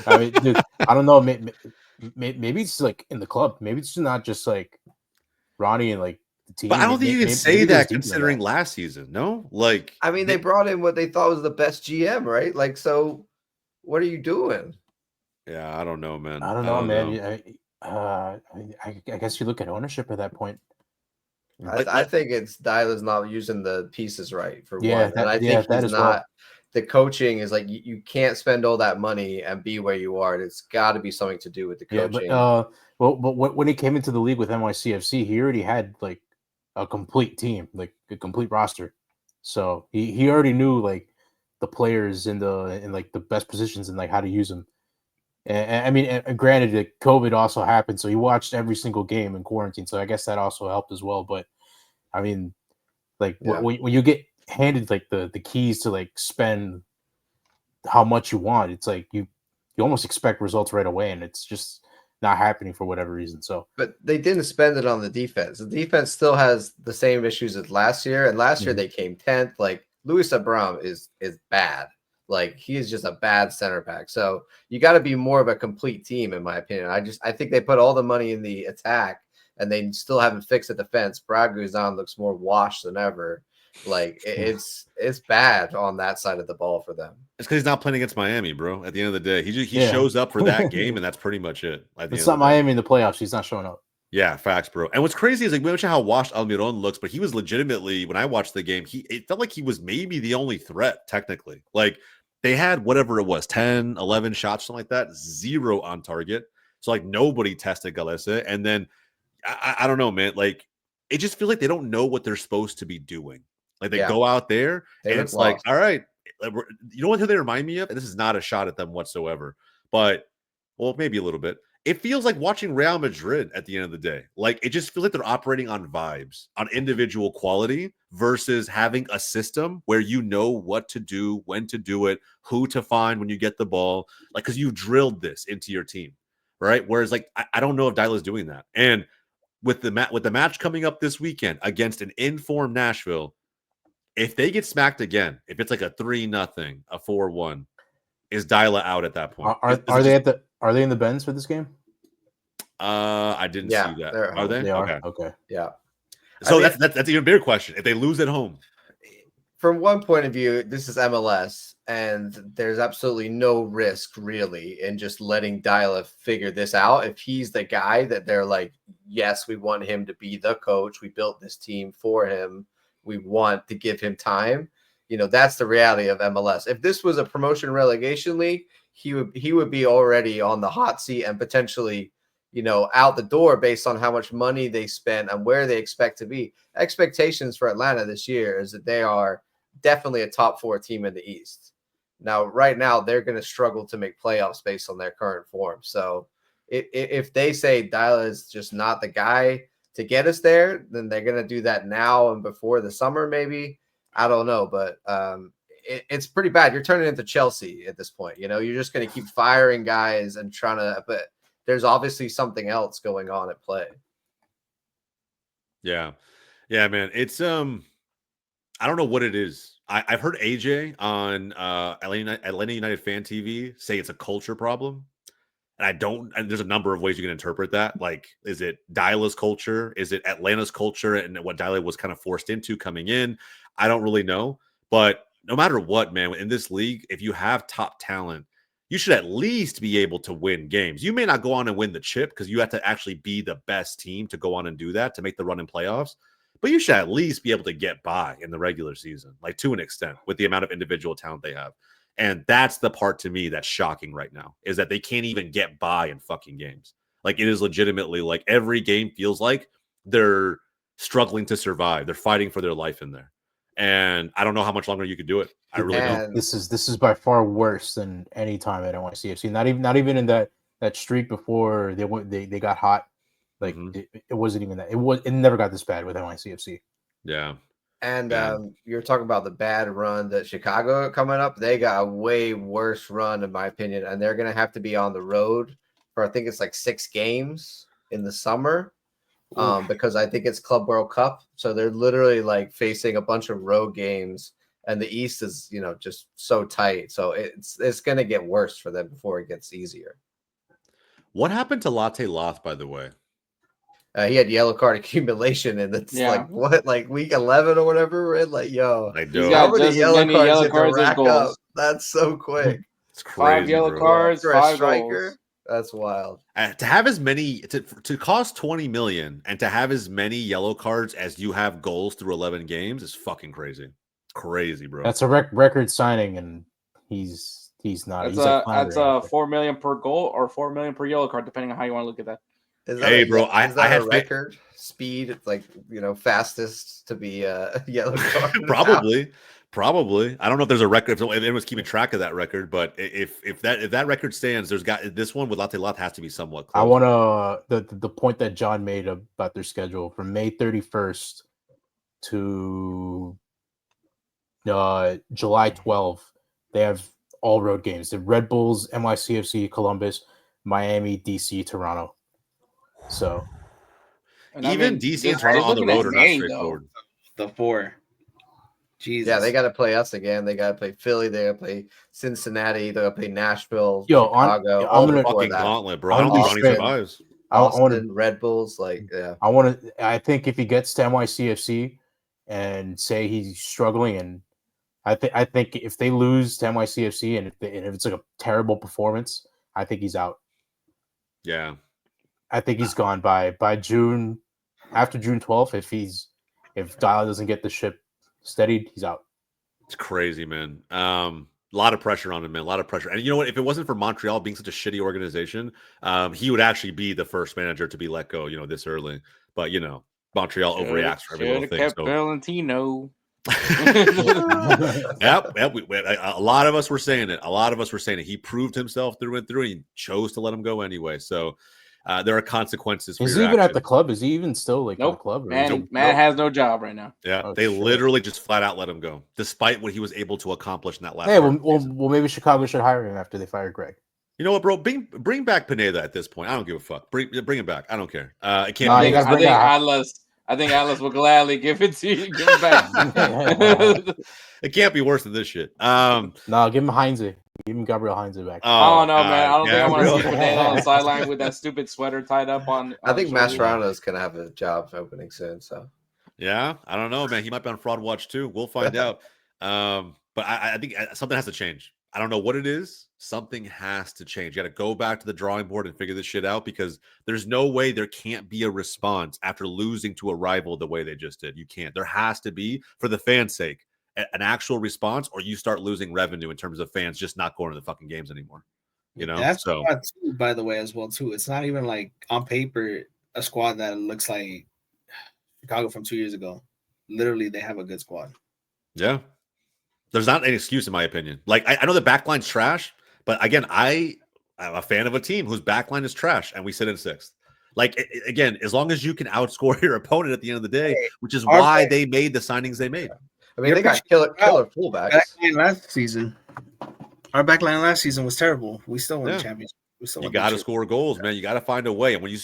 I mean, dude, I don't know. Maybe it's like in the club. Maybe it's not just like Ronnie and like the team. But I don't think you can say that considering last season. No, like I mean, they brought in what they thought was the best GM, right? Like, so what are you doing? Yeah, I don't know, man. I don't know, man. I guess you look at ownership at that point. I think it's Deila's not using the pieces right for one, and I think he's not. Well. The coaching is like you can't spend all that money and be where you are. It's got to be something to do with the coaching. Yeah, but when he came into the league with NYCFC, he already had like a complete team, like a complete roster. So he already knew like the players in like the best positions and like how to use them. And I mean, and granted, that COVID also happened, so he watched every single game in quarantine. So I guess that also helped as well. But I mean, like when you get handed like the keys to like spend how much you want, it's like you almost expect results right away, and it's just not happening for whatever reason. So, but they didn't spend it on the defense. The defense still has the same issues as last year, and last year they came 10th. Like Luis Abram is bad. Like he is just a bad center back. So you got to be more of a complete team, in my opinion. I think they put all the money in the attack, and they still haven't fixed the defense. Brad Guzan looks more washed than ever. Like it's bad on that side of the ball for them. It's because he's not playing against Miami, bro. At the end of the day, he shows up for that game, and that's pretty much it. It's not Miami in the playoffs. He's not showing up. Yeah, facts, bro. And what's crazy is like we mentioned how washed Almiron looks, but he was legitimately, when I watched the game, it felt like he was maybe the only threat technically. Like they had whatever it was, 10, 11 shots, something like that, 0 on target. So like nobody tested Galese, and then I don't know, man. Like it just feels like they don't know what they're supposed to be doing. Like they go out there and it's like, all right, you know what they remind me of? And this is not a shot at them whatsoever, but well, maybe a little bit. It feels like watching Real Madrid at the end of the day. Like it just feels like they're operating on vibes, on individual quality versus having a system where you know what to do, when to do it, who to find when you get the ball. Like, because you've drilled this into your team, right? Whereas like, I don't know if Deila's doing that. And with the match coming up this weekend against an informed Nashville, if they get smacked again, if it's like a 3-0, a 4-1, is Deila out at that point? Are they in the Benz for this game? I didn't see that. Are they? They are. Okay. Yeah. So that's an even bigger question. If they lose at home, from one point of view, this is MLS, and there's absolutely no risk really in just letting Deila figure this out. If he's the guy that they're like, yes, we want him to be the coach. We built this team for him. We want to give him time. That's the reality of MLS. If this was a promotion relegation league, he would be already on the hot seat and potentially, out the door based on how much money they spent and where they expect to be. Expectations for Atlanta this year is that they are definitely a top 4 team in the East. Now, right now, they're going to struggle to make playoffs based on their current form. So if they say Deila is just not the guy to get us there, then they're going to do that now and before the summer, maybe. I don't know, but it's pretty bad. You're turning into Chelsea at this point. You know, you're just going to keep firing guys and trying to, but there's obviously something else going on at play. Yeah, man. It's I don't know what it is. I've heard AJ on Atlanta United Fan TV say it's a culture problem. And there's a number of ways you can interpret that. Like, is it Deila's culture? Is it Atlanta's culture and what Deila was kind of forced into coming in? I don't really know. But no matter what, man, in this league, if you have top talent, you should at least be able to win games. You may not go on and win the chip because you have to actually be the best team to go on and do that to make the run in playoffs. But you should at least be able to get by in the regular season, like to an extent, with the amount of individual talent they have. And that's the part to me that's shocking right now, is that they can't even get by in fucking games. Like, it is legitimately like every game feels like they're struggling to survive. They're fighting for their life in there. And I don't know how much longer you could do it. I really don't. This is by far worse than any time at NYCFC. Not even in that streak before they got hot. Like it wasn't even that. It never got this bad with NYCFC. Yeah. And you're talking about the bad run that Chicago coming up. They got a way worse run, in my opinion, and they're going to have to be on the road for, I think it's like 6 games in the summer, because I think it's Club World Cup. So they're literally like facing a bunch of road games, and the East is, you know, just so tight. So it's going to get worse for them before it gets easier. What happened to Latte Loth, by the way? He had yellow card accumulation, and it's like what, like week 11 or whatever. We're in, like, yo, how many yellow cards as goals? That's so quick. It's crazy. 5 yellow cards, 5 striker. goals. That's wild. To have as many to cost 20 million and to have as many yellow cards as you have goals through 11 games is fucking crazy. It's crazy, bro. That's a record signing, and he's not. That's 4 million per goal or 4 million per yellow card, depending on how you want to look at that. Is that a record speed? It's like, you know, fastest to be a yellow card. Probably. I don't know if there's a record. If anyone's keeping track of that record, but if that record stands, this one with Latte Loth has to be somewhat close. I want the point that John made about their schedule from May 31st to July 12th. They have all road games: the Red Bulls, NYCFC, Columbus, Miami, DC, Toronto. So, even DC and Toronto on the road are not straightforward. The 4. Jesus. Yeah, they got to play us again. They got to play Philly. They got to play Cincinnati. They got to play Nashville, Chicago. I'm gonna fucking gauntlet, bro. I don't think Ronny survives. Austin, Red Bulls, like, yeah. I think if he gets to NYCFC and say he's struggling, and I think if they lose to NYCFC and if it's like a terrible performance, I think he's out. Yeah. I think he's gone by June, after June 12th. If Deila doesn't get the ship steadied, he's out. It's crazy, man. A lot of pressure on him, man. A lot of pressure. And you know what? If it wasn't for Montreal being such a shitty organization, he would actually be the first manager to be let go, you know, this early. But, you know, Montreal overreacts for every little thing. Kept Valentino. Yep. A lot of us were saying it. He proved himself through and through, and he chose to let him go anyway. So there are consequences. Is he even at the club? Is he even still at the club? Man has no job right now. Yeah, they literally just flat out let him go, despite what he was able to accomplish in that last. Hey, well, maybe Chicago should hire him after they fire Greg. You know what, bro? Bring back Pineda at this point. I don't give a fuck. Bring him back. I don't care. It can't. I think Atlas will gladly give it to you. Give it back. It can't be worse than this shit. No, give him Heinze. Give him Gabriel Heinze back. Oh no, man! I don't think I want to see Pineda on the sideline with that stupid sweater tied up on. I think Mascherano is gonna have a job opening soon. So yeah, I don't know, man. He might be on fraud watch too. We'll find out. But I think something has to change. I don't know what it is. Something has to change. You got to go back to the drawing board and figure this shit out, because there's no way there can't be a response after losing to a rival the way they just did. You can't. There has to be, for the fans' sake, an actual response, or you start losing revenue in terms of fans just not going to the fucking games anymore. You know, that's too, by the way, as well too. It's not even like on paper a squad that looks like Chicago from 2 years ago. Literally, they have a good squad. Yeah. There's not an excuse in my opinion. Like I know the backline's trash, but again, I'm a fan of a team whose backline is trash, and we sit in 6th. Like again, as long as you can outscore your opponent at the end of the day, which is why they made the signings they made. I mean, they got killer fullbacks. Backline last season. Our backline last season was terrible. We still won the championship. You got to score goals, man. You got to find a way. And when you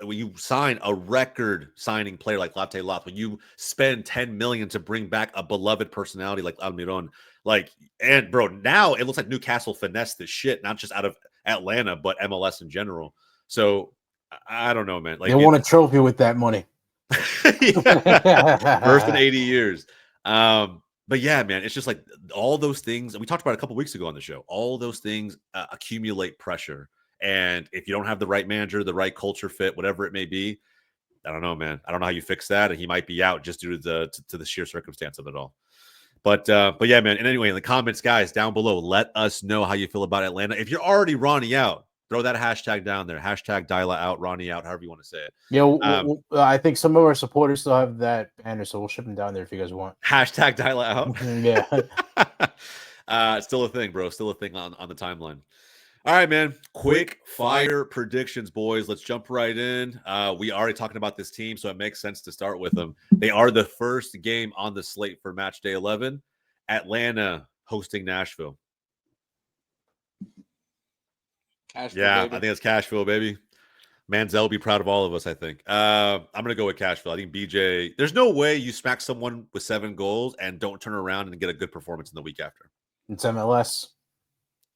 when you sign a record signing player like Latte Loth, when you spend $10 million to bring back a beloved personality like Almiron, and bro, now it looks like Newcastle finessed this shit, not just out of Atlanta, but MLS in general. So I don't know, man. Like they won a trophy with that money. First in 80 years. But yeah, man, it's just like all those things, and we talked about it a couple weeks ago on the show. All those things accumulate pressure, and if you don't have the right manager, the right culture fit, whatever it may be, I don't know, man. I don't know how you fix that, and he might be out just due to the sheer circumstance of it all. But yeah, man. And anyway, in the comments, guys, down below, let us know how you feel about Atlanta. If you're already Ronny out, throw that hashtag down there. Hashtag Deila out, Ronny out, however you want to say it. Yeah, I think some of our supporters still have that banner, so we'll ship them down there if you guys want. Hashtag Deila out. Yeah. Still a thing, bro. Still a thing on the timeline. All right, man. Quick fire predictions, boys. Let's jump right in. We already talking about this team, so it makes sense to start with them. They are the first game on the slate for match day 11. Atlanta hosting Nashville. Cashville, Yeah, baby. I think it's Cashville, baby. Manziel will be proud of all of us, I think. I'm going to go with Cashville. I think BJ, there's no way you smack someone with 7 goals and don't turn around and get a good performance in the week after. It's MLS.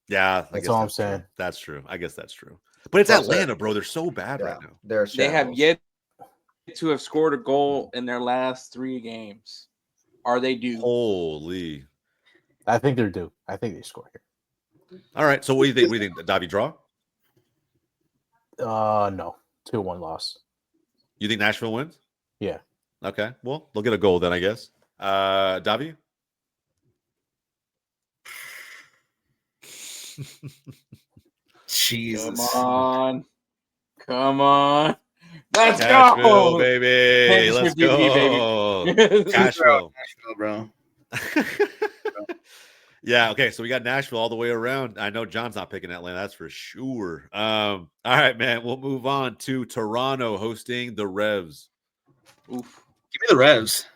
Yeah, that's all I'm saying. True. That's true. I guess that's true. But it's Atlanta, bro. They're so bad right now. They have yet to have scored a goal in their last 3 games. Are they due? Holy. I think they're due. I think they score here. All right. So what do you think? What do you think? Davi draw? No. 2-1 loss. You think Nashville wins? Yeah. Okay. Well, they'll get a goal then, I guess. Davi? Jesus. Come on. Let's Nashville, go, baby. Let's go. Baby. Nashville, bro. Yeah, okay. So we got Nashville all the way around. I know John's not picking Atlanta, that's for sure. All right, man. We'll move on to Toronto hosting the Revs. Oof. Give me the Revs.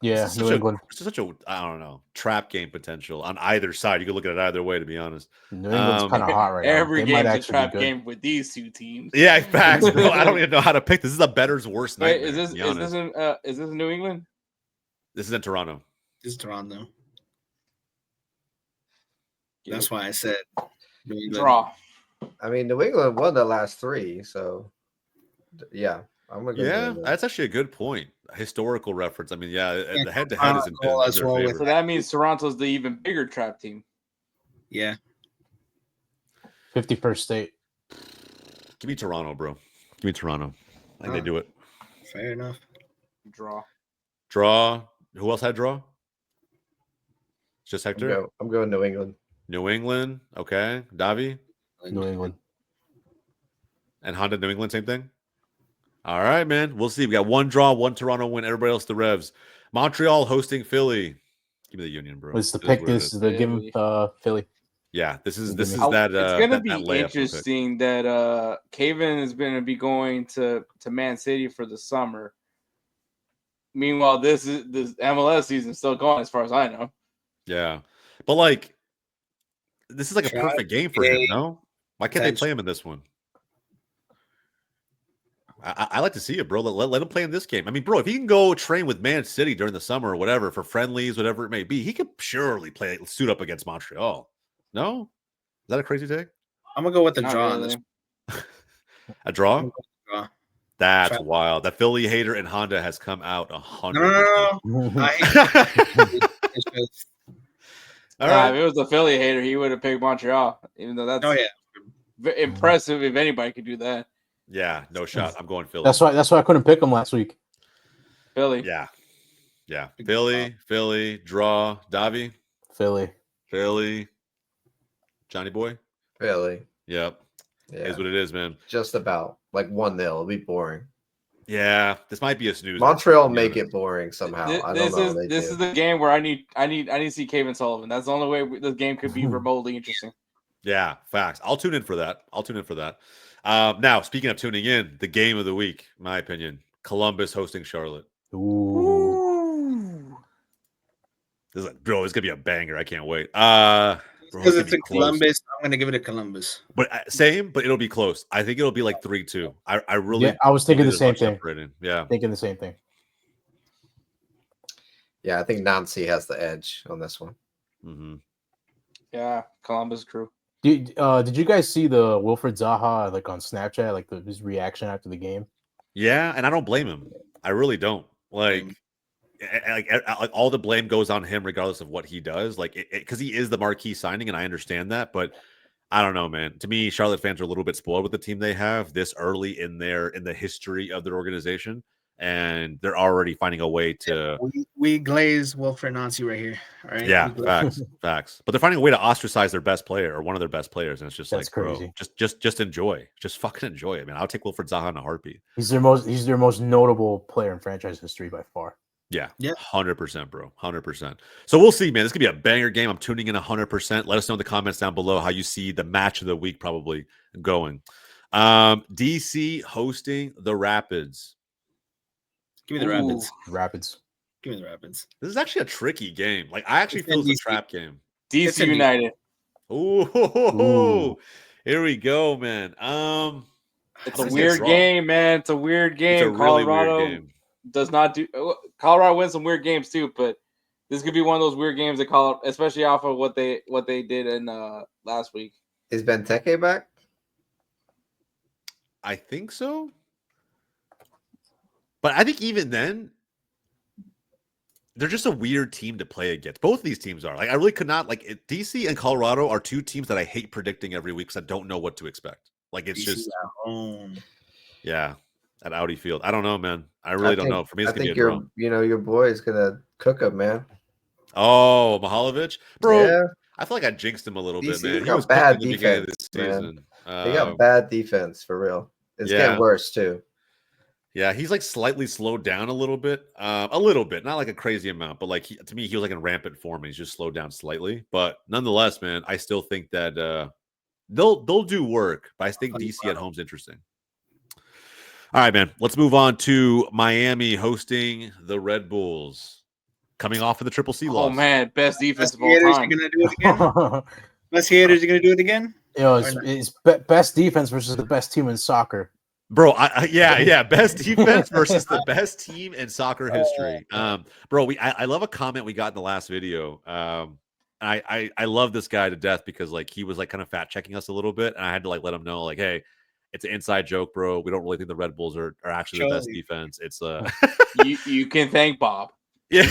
Yeah, New England. It's such a, I don't know, trap game potential on either side. You could look at it either way, to be honest. New England's kind of hot right now. Every game's a trap game with these 2 teams. Yeah, facts, bro. I don't even know how to pick. This is a better's worst nightmare. Wait, is this in New England? This is in Toronto. This is Toronto. That's why I said New England. Draw. I mean, New England won the last 3, so yeah. I'm gonna go. Yeah, that's actually a good point. Historical reference. I mean, yeah, the head-to-head is in their favor. So that means Toronto's the even bigger trap team. Yeah. 51st state. Give me Toronto, bro. Give me Toronto. I think they do it. Fair enough. Draw. Who else had draw? Just Hector? I'm going New England. New England. Okay. Davi? New England. And Honda, New England, same thing? All right, man. We'll see. We got 1 draw, 1 Toronto win. Everybody else the Revs. Montreal hosting Give me the Union, bro. What's the pick? This is the give Philly. Yeah, this is that. It's gonna be interesting that Caven is going to be going to Man City for the summer. Meanwhile, this MLS season is still going, as far as I know. Yeah, but this is a perfect game for him. No, why can't they play him in this one? I like to see it, bro. Let him play in this game. I mean, bro, if he can go train with Man City during the summer or whatever for friendlies, whatever it may be, he could surely suit up against Montreal. No? Is that a crazy take? I'm going to go with the draw. Really. A draw? That's wild. That Philly hater in Honda has come out 100%. No. I hate All right. If it was a Philly hater, he would have picked Montreal, even though that's impressive if anybody could do that. Yeah, no shot. I'm going Philly. That's why I couldn't pick him last week. Philly. Yeah. Philly, draw. Davi? Philly. Johnny boy? Philly. Yep. Yeah. Is what it is, man. Just about 1-0. It'll be boring. Yeah, this might be a snoozer. Montreal to be make honest. it boring somehow. This, I don't know. They this do. is the game where I need to see Kevin Sullivan. That's the only way this game could be remotely interesting. Yeah, facts. I'll tune in for that. Now, speaking of tuning in, the game of the week, in my opinion, Columbus hosting Charlotte. Ooh. This is bro, it's gonna be a banger. I can't wait. Bro, Because gonna it's be in close. Columbus, I'm gonna give it to Columbus. But same, but it'll be close. I think it'll be like 3-2. I really, Yeah, I was thinking believe the there's same much thing. separating. Yeah. Thinking the same thing. Yeah, I think Nancy has the edge on this one. Mm-hmm. Yeah, Columbus crew. Did you guys see the Wilfred Zaha like on Snapchat, like his reaction after the game? Yeah, and I don't blame him. I really don't. Like all the blame goes on him, regardless of what he does. Like, because he is the marquee signing, and I understand that. But I don't know, man. To me, Charlotte fans are a little bit spoiled with the team they have this early in the history of their organization, and they're already finding a way to. We glaze Wilfred Nancy right here. All right. Yeah, facts. But they're finding a way to ostracize their best player or one of their best players, and it's just That's like, bro, crazy. just enjoy, just fucking enjoy it, man. I'll take Wilfred Zaha in a heartbeat. He's their most notable player in franchise history by far. Yeah, Yeah. 100%, bro, 100%. So we'll see, man. This could be a banger game. I'm tuning in 100%. Let us know in the comments down below how you see the match of the week probably going. DC hosting the Rapids. Give me the Rapids. Rapids. Give me the Rapids. This is actually a tricky game. Like, I actually feel it's a trap game. DC United. Ooh, here we go, man. It's a weird game, man. It's a weird game. It's a really Colorado weird game. does not do. Colorado wins some weird games too, but this could be one of those weird games that Colorado, especially off of what they did in last week. Is Benteke back? I think so. But I think even then, they're just a weird team to play against. Both of these teams are. Like, I really could not. Like, DC and Colorado are two teams that I hate predicting every week because I don't know what to expect. Like, it's DC just, at home. yeah, at Audi Field. I don't know, man. I really don't know. For me, it's I gonna be think a draw. your boy is gonna cook him, man. Oh, Mahalovic, bro. Yeah. I feel like I jinxed him a little DC bit, man. He got was bad cooking at the beginning of defense, this season. They got bad defense for real. It's getting worse too. Yeah, he's like slightly slowed down a little bit, not like a crazy amount, but like to me, he was like in rampant form. And he's just slowed down slightly, but nonetheless, man, I still think that they'll do work. But I think DC at home's interesting. All right, man. Let's move on to Miami hosting the Red Bulls, coming off of the Triple C loss. Oh man, best defense of all time. Gonna do it again? Best haters are gonna do it again? It's best defense versus the best team in soccer. Bro, yeah. Best defense versus the best team in soccer history. Bro, I love a comment we got in the last video. I love this guy to death because like he was like kind of fact checking us a little bit, and I had to like let him know like, hey, it's an inside joke, bro. We don't really think the Red Bulls are actually the best defense. It's you can thank Bob. Yeah.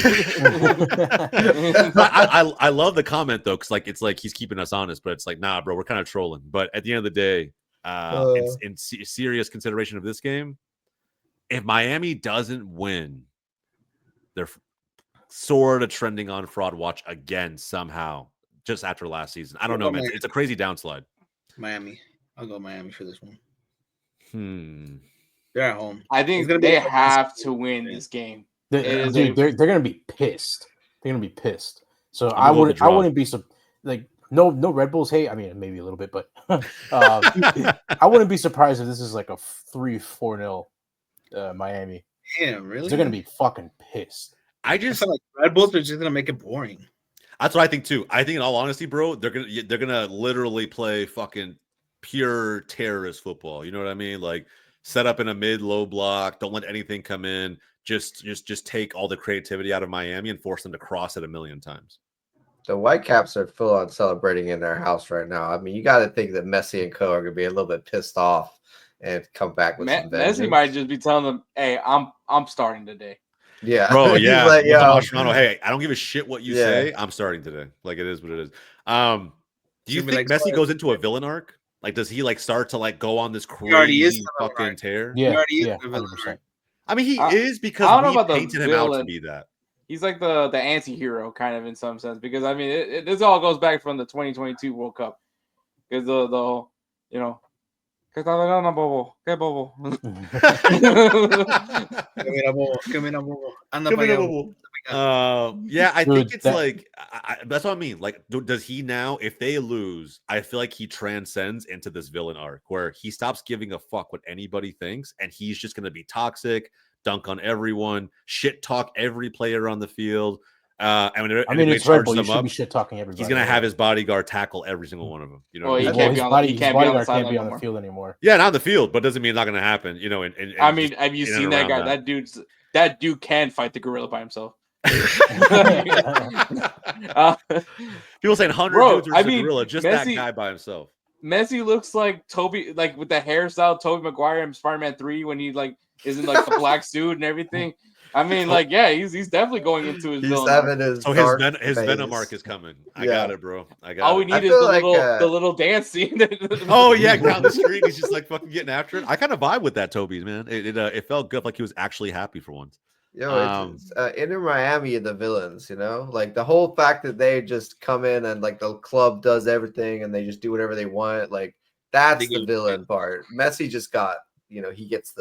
I love the comment though, because like it's like he's keeping us honest, but it's like, nah, bro, we're kind of trolling. But at the end of the day, in serious consideration of this game, if Miami doesn't win, they're sort of trending on fraud watch again somehow, just after last season. I don't know, man. It's a crazy downslide. Miami. I'll go Miami for this one. They're at home. I think they have to win this game. They're gonna be pissed. They're gonna be pissed. So I wouldn't be like no Red Bulls hate. I mean, maybe a little bit, but I wouldn't be surprised if this is like a 3-4-0 Miami. Yeah, really? They're gonna be fucking pissed. I feel like Red Bulls are just gonna make it boring. That's what I think too. I think, in all honesty, bro, they're gonna literally play fucking pure terrorist football. You know what I mean? Like set up in a mid-low block. Don't let anything come in. Just take all the creativity out of Miami and force them to cross it a million times. The Whitecaps are full on celebrating in their house right now. I mean, you got to think that Messi and co are gonna be a little bit pissed off and come back with some vengeance. Messi might just be telling them, "Hey, I'm starting today." Yeah, bro. Yeah, like, Toronto. Hey, I don't give a shit what you say. I'm starting today. Like it is what it is. Do you think Messi goes into a villain arc? Like, does he like start to like go on this crazy fucking tear? Yeah, 100%. I mean, he is because we painted him out to be that. He's like the anti-hero kind of in some sense because I mean this all goes back from the 2022 World Cup because the ¿Qué está hablando, bobo? ¿Qué bobo? Que mira, bobo. Anda pa' allá. Yeah, I Dude, think it's that- like that's what I mean. Like, does he now? If they lose, I feel like he transcends into this villain arc where he stops giving a fuck what anybody thinks, and he's just going to be toxic, dunk on everyone, shit talk every player on the field. And it's Red Bull. You should be shit talking everybody. He's gonna have his bodyguard tackle every single one of them. You know, Well, what he I mean? can't his be on body, he his can't be on the bodyguard can't be sideline on no the field anymore. Yeah, not on the field, but doesn't mean it's not gonna happen. You know, I mean, have you seen that guy? That dude can fight the gorilla by himself. People saying 100 dudes versus a gorilla, just that guy by himself. Messi looks like Toby, like with the hairstyle, Tobey Maguire in Spider-Man 3 when he like is in like the black suit and everything. I mean, like, yeah, he's definitely going into his villain. His Venom arc is coming. I got it, bro. All we need is the little dance scene. Oh yeah, down the street, he's just like fucking getting after it. I kind of vibe with that, Toby's man. It felt good, like he was actually happy for once. It's Inter Miami and the villains, you know, like the whole fact that they just come in and like the club does everything and they just do whatever they want. Like that's the villain part. Messi just got, you know, he gets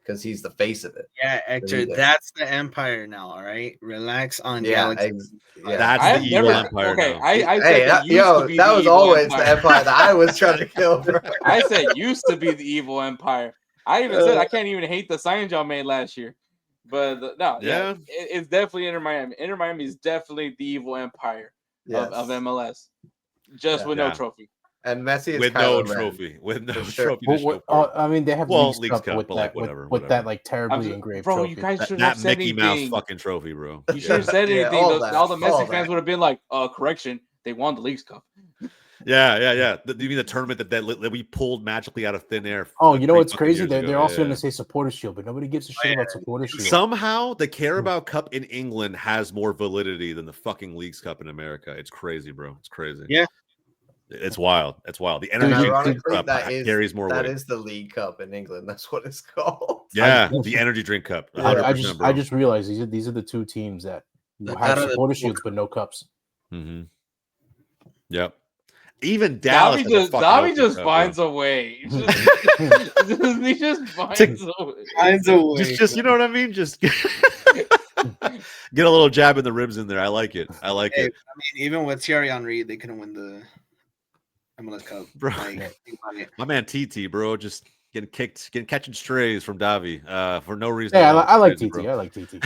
because he's the face of it. Yeah, Hector, that's the empire now. All right, relax on Galaxy. That's the evil empire. Okay, now. I said that was always the empire that I was trying to kill. Bro. I said used to be the evil empire. I even said I can't even hate the sign y'all made last year. But it's definitely Inter Miami. Inter Miami is definitely the evil empire of MLS, just with no trophy. And Messi is with no trophy. With no trophy. I mean, they have Leagues Cup with but that, like whatever. With that like terribly engraved bro, trophy. you guys should that have said Mickey anything. Mouse fucking trophy, bro. You should have said anything. All the Messi fans would have been like, correction, they won the Leagues Cup. Yeah. You mean the tournament that we pulled magically out of thin air? Oh, you know what's crazy? They're also going to say Supporter Shield, but nobody gives a shit about Supporter Shield. Somehow, the Carabao Cup in England has more validity than the fucking Leagues Cup in America. It's crazy, bro. It's crazy. Yeah. It's wild. The energy drink cup carries more weight. That is the League Cup in England. That's what it's called. Yeah, the energy drink cup. I just realized these are the two teams that have Supporter Shields but no cups. Mm-hmm. Yep. Even Dallas Davi just finds a way. He just finds a way. Just you know what I mean? Just get a little jab in the ribs in there. I like it. I mean, even with Thierry Henry, they couldn't win the MLS Cup. Bro, my man TT, bro, just catching strays from Davi for no reason. Yeah, I like TT. Bro. I like TT.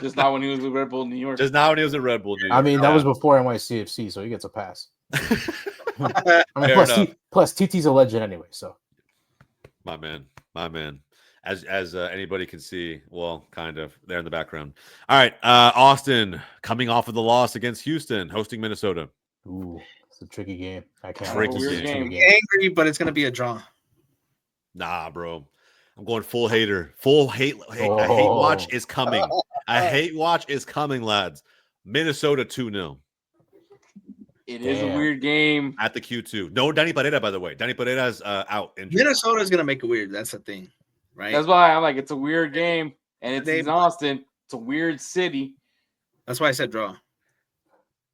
Just not when he was with Red Bull New York. Just not when he was at Red Bull New York. I mean, that was before NYCFC, so he gets a pass. Plus, TT's a legend anyway. So, my man. As anybody can see, well, kind of there in the background. All right, Austin coming off of the loss against Houston, hosting Minnesota. Ooh, it's a tricky game. I can't. Tricky game. Angry, but it's gonna be a draw. Nah, bro. I'm going full hater. Full hate. A hate watch is coming. A hate watch is coming, lads. Minnesota 2-0. It is a weird game. At the Q2. No Danny Pereira, by the way. Danny Pereira's out. Minnesota is going to make it weird. That's the thing, right? That's why I'm like, it's a weird game. And it's in Austin. It's a weird city. That's why I said draw.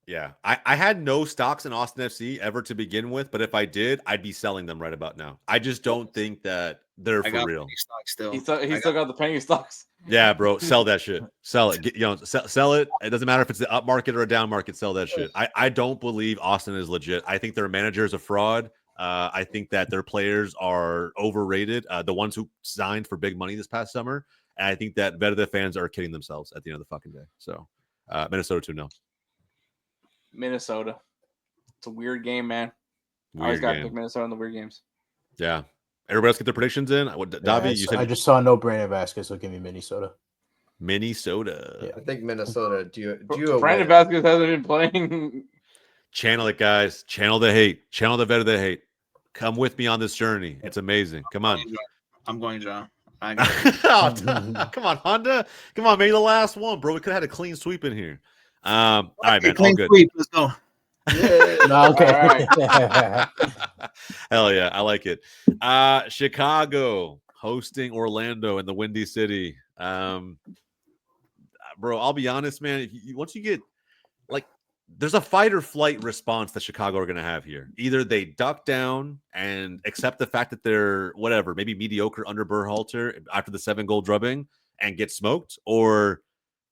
Yeah. I had no stocks in Austin FC ever to begin with, but if I did, I'd be selling them right about now. I just don't think that they're for real. Still. He still got the penny stocks. Yeah, bro. Sell that shit. Sell it. Sell it. It doesn't matter if it's the up market or a down market. Sell that shit. I don't believe Austin is legit. I think their manager is a fraud. I think that their players are overrated. The ones who signed for big money this past summer. And I think that Verde fans are kidding themselves at the end of the fucking day. So Minnesota 2-0. Minnesota. It's a weird game, man. Weird I always got to game. pick Minnesota in the weird games. Yeah. Everybody else get their predictions in? Davi, you said I just saw no Brandon Vasquez, so give me Minnesota. Minnesota. Yeah. I think Minnesota. Brandon Vasquez hasn't been playing. Channel it, guys. Channel the hate. Channel the Verde hate. Come with me on this journey. It's amazing. Come on. I'm going, John. Come on, Honda. Come on, maybe the last one, bro. We could have had a clean sweep in here. All right, man. All good. Let's go. No, okay. Right. Hell yeah, I like it. Chicago hosting Orlando in the Windy City. Bro, I'll be honest, man. Once you get like there's a fight or flight response that Chicago are going to have here. Either they duck down and accept the fact that they're whatever, maybe mediocre under Berhalter after the 7-goal drubbing and get smoked, or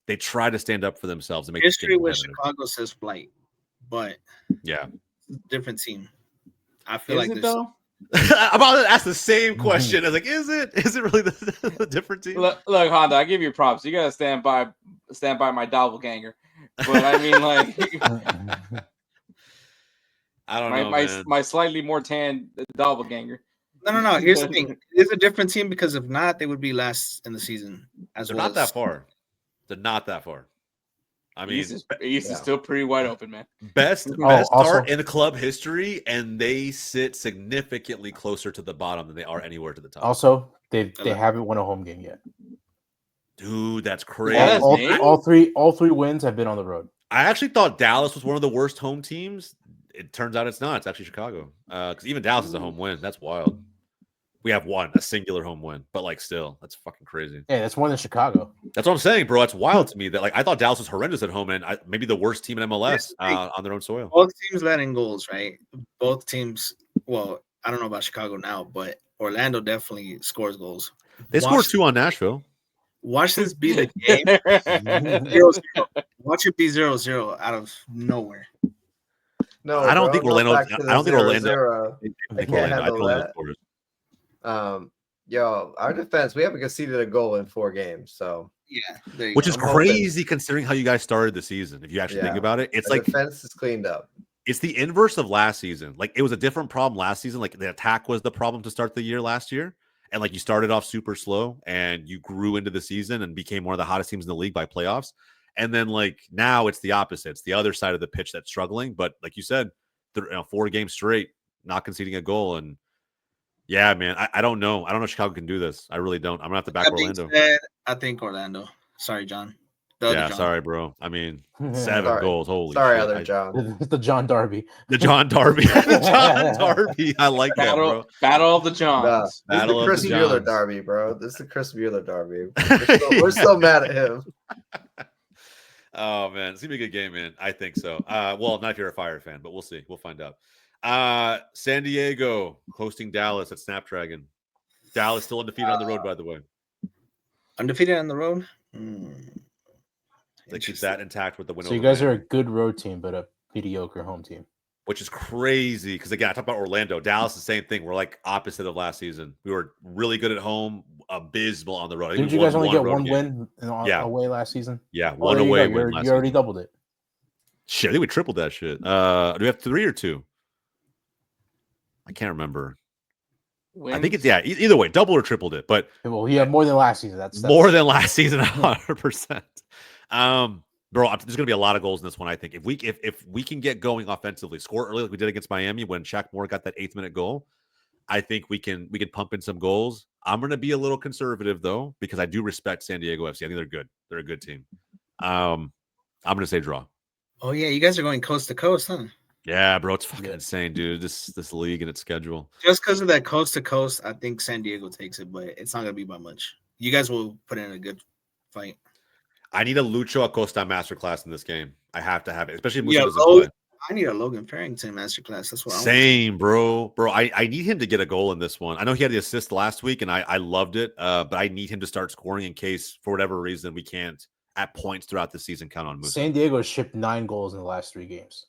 they try to stand up for themselves and make history with Chicago says flight, but yeah, different team. I feel Is like it this. though? I'm about to ask the same question. I was like, is it really the different team? Look, Honda, I give you props. You gotta stand by my doppelganger. But I mean, like, I don't know, man. my slightly more tan doppelganger. No. Here's the thing: it's a different team because if not, they would be last in the season. They're not that far. They're not that far. I mean, East is still pretty wide open, man. Best also, start in club history, and they sit significantly closer to the bottom than they are anywhere to the top. Also, they haven't won a home game yet. Dude, that's crazy. All three wins have been on the road. I actually thought Dallas was one of the worst home teams. It turns out it's not. It's actually Chicago. Because even Dallas is a home win. That's wild. We have a singular home win, but like still, that's fucking crazy. Yeah, that's more than Chicago. That's what I'm saying, bro. It's wild to me that like I thought Dallas was horrendous at home and maybe the worst team in MLS on their own soil. Both teams let in goals, right? Both teams. Well, I don't know about Chicago now, but Orlando definitely scores goals. They scored 2 on Nashville. Watch this be the game. 0-0. Watch it be 0-0 out of nowhere. No, I don't think Orlando. I don't think Orlando. I can't handle that. Yo, our defense, we haven't conceded a goal in 4 games. So yeah, which is crazy considering how you guys started the season. If you actually think about it, it's the like defense is cleaned up. It's the inverse of last season. Like it was a different problem last season. Like the attack was the problem to start the year last year. And like you started off super slow and you grew into the season and became one of the hottest teams in the league by playoffs. And then like now it's the opposite. It's the other side of the pitch that's struggling. But like you said, 4 games straight, not conceding a goal. And yeah, man, I don't know. I don't know if Chicago can do this. I really don't. I'm gonna have to back Orlando. I think Orlando. Sorry, John. Yeah, sorry, bro. I mean, 7 goals. Holy sorry, shit. other John. The John Darby. The John Darby. The John Darby. I like that, bro. Battle of the Johns. This is the Chris Mueller Darby, bro. This is the Chris Mueller Darby. We're still mad at him. Oh, man. It's going to be a good game, man. I think so. Well, not if you're a Fire fan, but we'll see. We'll find out. San Diego hosting Dallas at Snapdragon. Dallas still undefeated on the road, by the way. Undefeated on the road? They keep that intact with the win. So you guys are a good road team, but a mediocre home team. Which is crazy because, again, I talked about Orlando. Dallas, the same thing. We're like opposite of last season. We were really good at home, abysmal on the road. Didn't you guys only get one win away last season? Yeah, one away win last season. You already doubled it. Shit, I think we tripled that shit. Do we have 3 or 2? I can't remember. Wins? I think it's either way, double or tripled it. But well, yeah, more than last season. That's more than last season, 100%. Bro, there's gonna be a lot of goals in this one. I think if we can get going offensively, score early like we did against Miami when Shaq Moore got that 8th-minute goal, I think we can pump in some goals. I'm gonna be a little conservative though because I do respect San Diego FC. I think they're good. They're a good team. I'm gonna say draw. Oh yeah, you guys are going coast to coast, huh? Yeah, bro, it's fucking insane, dude. This league and its schedule. Just because of that coast to coast, I think San Diego takes it, but it's not gonna be by much. You guys will put in a good fight. I need a Lucho Acosta masterclass in this game. I have to have it, especially I need a Logan Farrington masterclass. That's what I want. Bro. I need him to get a goal in this one. I know he had the assist last week, and I loved it. But I need him to start scoring in case, for whatever reason, we can't at points throughout the season count on Musa. San Diego has shipped 9 goals in the last 3 games.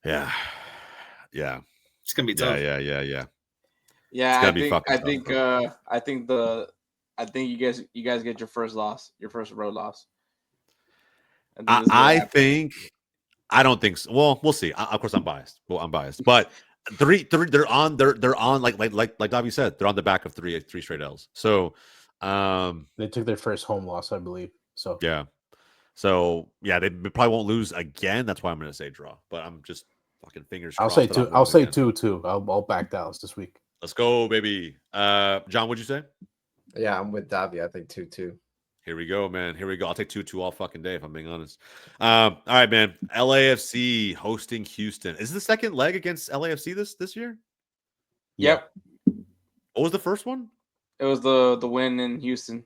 Yeah. It's gonna be tough. Yeah. Yeah, I think you guys get your first road loss. I don't think so. Well, we'll see. Of course, I'm biased. But they're on like Davi said, they're on the back of three straight L's. So they took their first home loss, I believe. So yeah. They probably won't lose again. That's why I'm going to say draw. But I'm just fucking fingers crossed. I'll say 2-2. I'll back Dallas this week. Let's go, baby. John, what'd you say? Yeah, I'm with Davi. I think 2-2. Here we go, man. Here we go. I'll take 2-2 all fucking day if I'm being honest. All right, man. LAFC hosting Houston. Is this the second leg against LAFC this year? Yep. What was the first one? It was the win in Houston.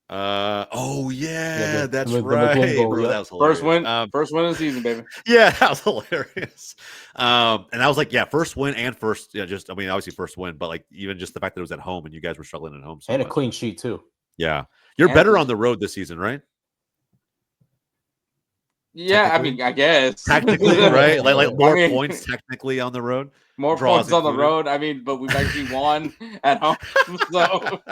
Oh yeah, the that's McLean right, goal, bro. yep. That was hilarious. First win of the season, baby. Yeah, that was hilarious. And I was like, yeah, first win and first, yeah, just I mean, obviously first win, but like even just the fact that it was at home and you guys were struggling at home so And a much. clean sheet too. Yeah, you're And better clean on the road this season, right? Yeah, I mean, I guess Technically, right? Like more I mean, points technically on the road. more Draws points on the included. road. I mean, but we've actually won at home. So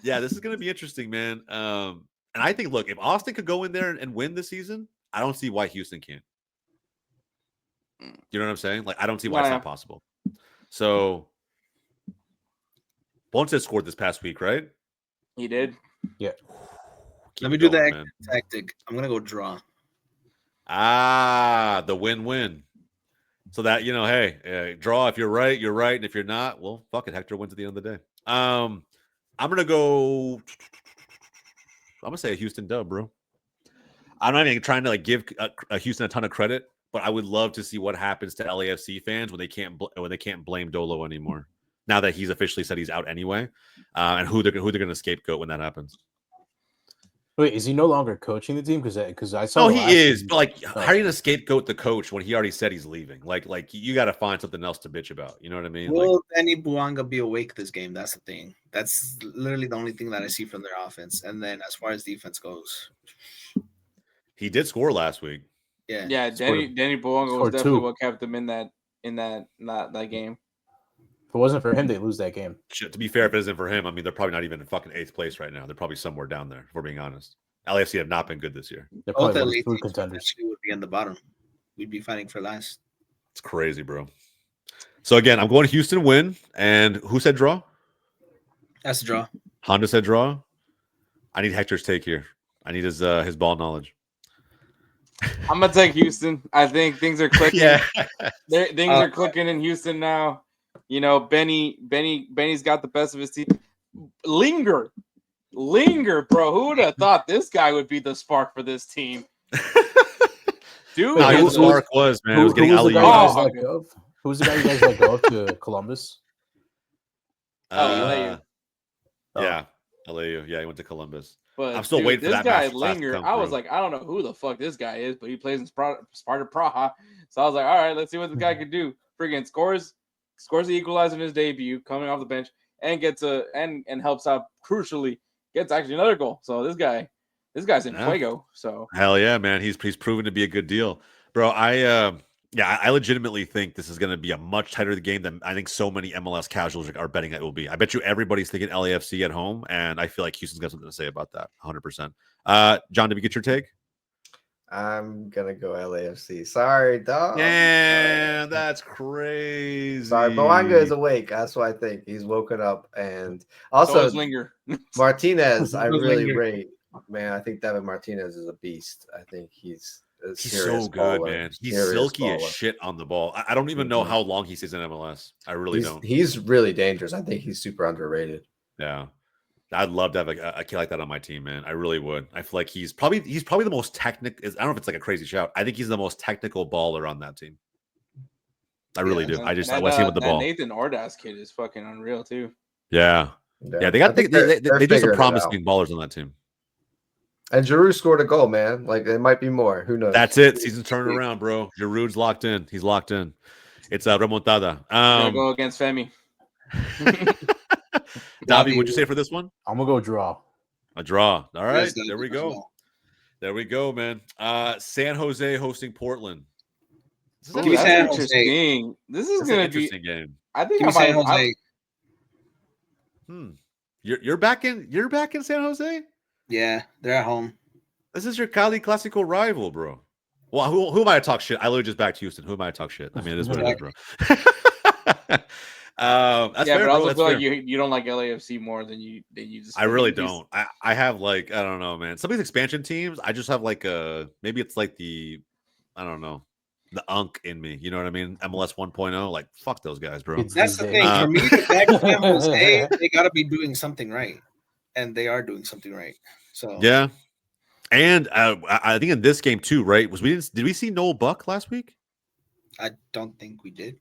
yeah, this is gonna be interesting, man. And I think, look, if Austin could go in there and win this season, I don't see why Houston can't. You know what I'm saying? Like, I don't see why it's not possible. So, Bonset scored this past week, right? he did. Yeah. Let me do the tactic. I'm gonna go draw. Ah, the win-win. So that, you know, hey, draw. If you're right, you're right. And if you're not, well, fuck it. Hector wins at the end of the day. I'm gonna go. I'm gonna say a Houston dub, bro. I'm not even trying to like give a Houston a ton of credit, but I would love to see what happens to LAFC fans when they can't blame Dolo anymore. Now that he's officially said he's out anyway, and who they're going to scapegoat when that happens. Wait, is he no longer coaching the team? Because I saw. No, he is. But like, how are you going to scapegoat the coach when he already said he's leaving? Like you got to find something else to bitch about. You know what I mean? Will Danny Buanga be awake this game? That's the thing. That's literally the only thing that I see from their offense. And then as far as defense goes, he did score last week. Yeah. Danny Buanga was definitely what kept them in that game. If it wasn't for him, they lose that game. Shit, to be fair, if it isn't for him, I mean, they're probably not even in fucking 8th place right now. They're probably somewhere down there, if we're being honest. LAFC have not been good this year. They're probably one of the food contenders. Would be in the bottom. We'd be fighting for last. It's crazy, bro. So again, I'm going Houston win. And who said draw? That's a draw. Honda said draw. I need Hector's take here. I need his ball knowledge. I'm gonna take Houston. I think things are clicking. Yeah. Things are clicking in Houston now. You know, Benny's got the best of his team. Linger, bro. Who would have thought this guy would be the spark for this team? Dude, who the spark was, man. It was getting alley. Who's the guy you guys let go to Columbus? Yeah, LAU. Yeah, he went to Columbus. But I'm still waiting for that guy match Linger. I was like, I don't know who the fuck this guy is, but he plays in Sparta Praha. So I was like, all right, let's see what this guy can do. Friggin' scores the equalizer in his debut, coming off the bench, and gets and helps out crucially. Gets actually another goal. So this guy's in fuego. So hell yeah, man. He's proven to be a good deal, bro. I legitimately think this is going to be a much tighter game than I think so many MLS casuals are betting it will be. I bet you everybody's thinking LAFC at home, and I feel like Houston's got something to say about that, 100%. John, did we get your take? I'm gonna go LAFC. Sorry, dog. Yeah, that's crazy. Sorry, Boanga is awake. That's what I think. He's woken up, and also so Linger. Martinez. I really rate. Man, I think Devin Martinez is a beast. I think he's so good, man. He's silky as shit on the ball. I don't even know how long he stays in MLS. I really don't. He's really dangerous. I think he's super underrated. Yeah. I'd love to have a kid like that on my team, man. I really would. I feel like he's probably the most technical. I don't know if it's like a crazy shout. I think he's the most technical baller on that team. I really do. I see him with the ball. Nathan Ordaz kid is fucking unreal too. Yeah. They do some promising ballers on that team. And Giroud scored a goal, man. Like it might be more. Who knows? That's it. Season's turning around, bro. Giroud's locked in. He's locked in. It's a remontada. Gonna go against Femi. Davi, what'd you say for this one? I'm gonna go draw. A draw. All right. There we go. Well. There we go, man. San Jose hosting Portland. This is interesting. This is gonna be interesting game. I think San Jose. You're back in San Jose? Yeah, they're at home. This is your Cali Classico rival, bro. Well, who am I to talk shit? I literally just back to Houston. Who am I to talk shit? I mean, it is what it is, bro. That's fair, but I also feel like you don't like LAFC more than you just. I really don't. I have like I don't know, man. Some of these expansion teams, I just have like maybe it's like the I don't know the unk in me. You know what I mean? MLS 1.0. Like fuck those guys, bro. That's the thing. For me, to back San Jose, they got to be doing something right, and they are doing something right. So yeah. And I think in this game too, right? Did we see Noel Buck last week? I don't think we did.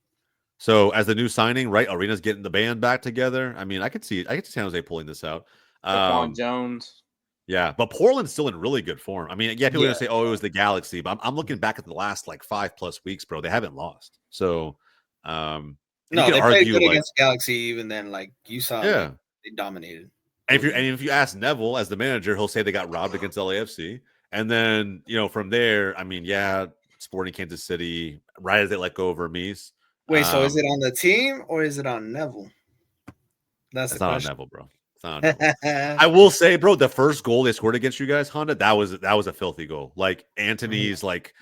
So as the new signing, right? Arena's getting the band back together. I mean, I could see San Jose pulling this out. Stephon Jones. Yeah, but Portland's still in really good form. I mean, yeah, people are Yeah. gonna say, "Oh, it was the Galaxy," but I'm looking back at the last like 5+ weeks, bro. They haven't lost, so and No, you they can played argue good like, against Galaxy. Even then, like you saw, yeah. like, they dominated. And if you ask Neville as the manager, he'll say they got robbed against LAFC, and then from there, I mean, yeah, Sporting Kansas City, right as they let go of Hermes. Wait, so is it on the team or is it on Neville? That's It's the not on question. Neville, bro. It's not on Neville. I will say, bro, the first goal they scored against you guys, Honda, that was a filthy goal. Like Anthony's like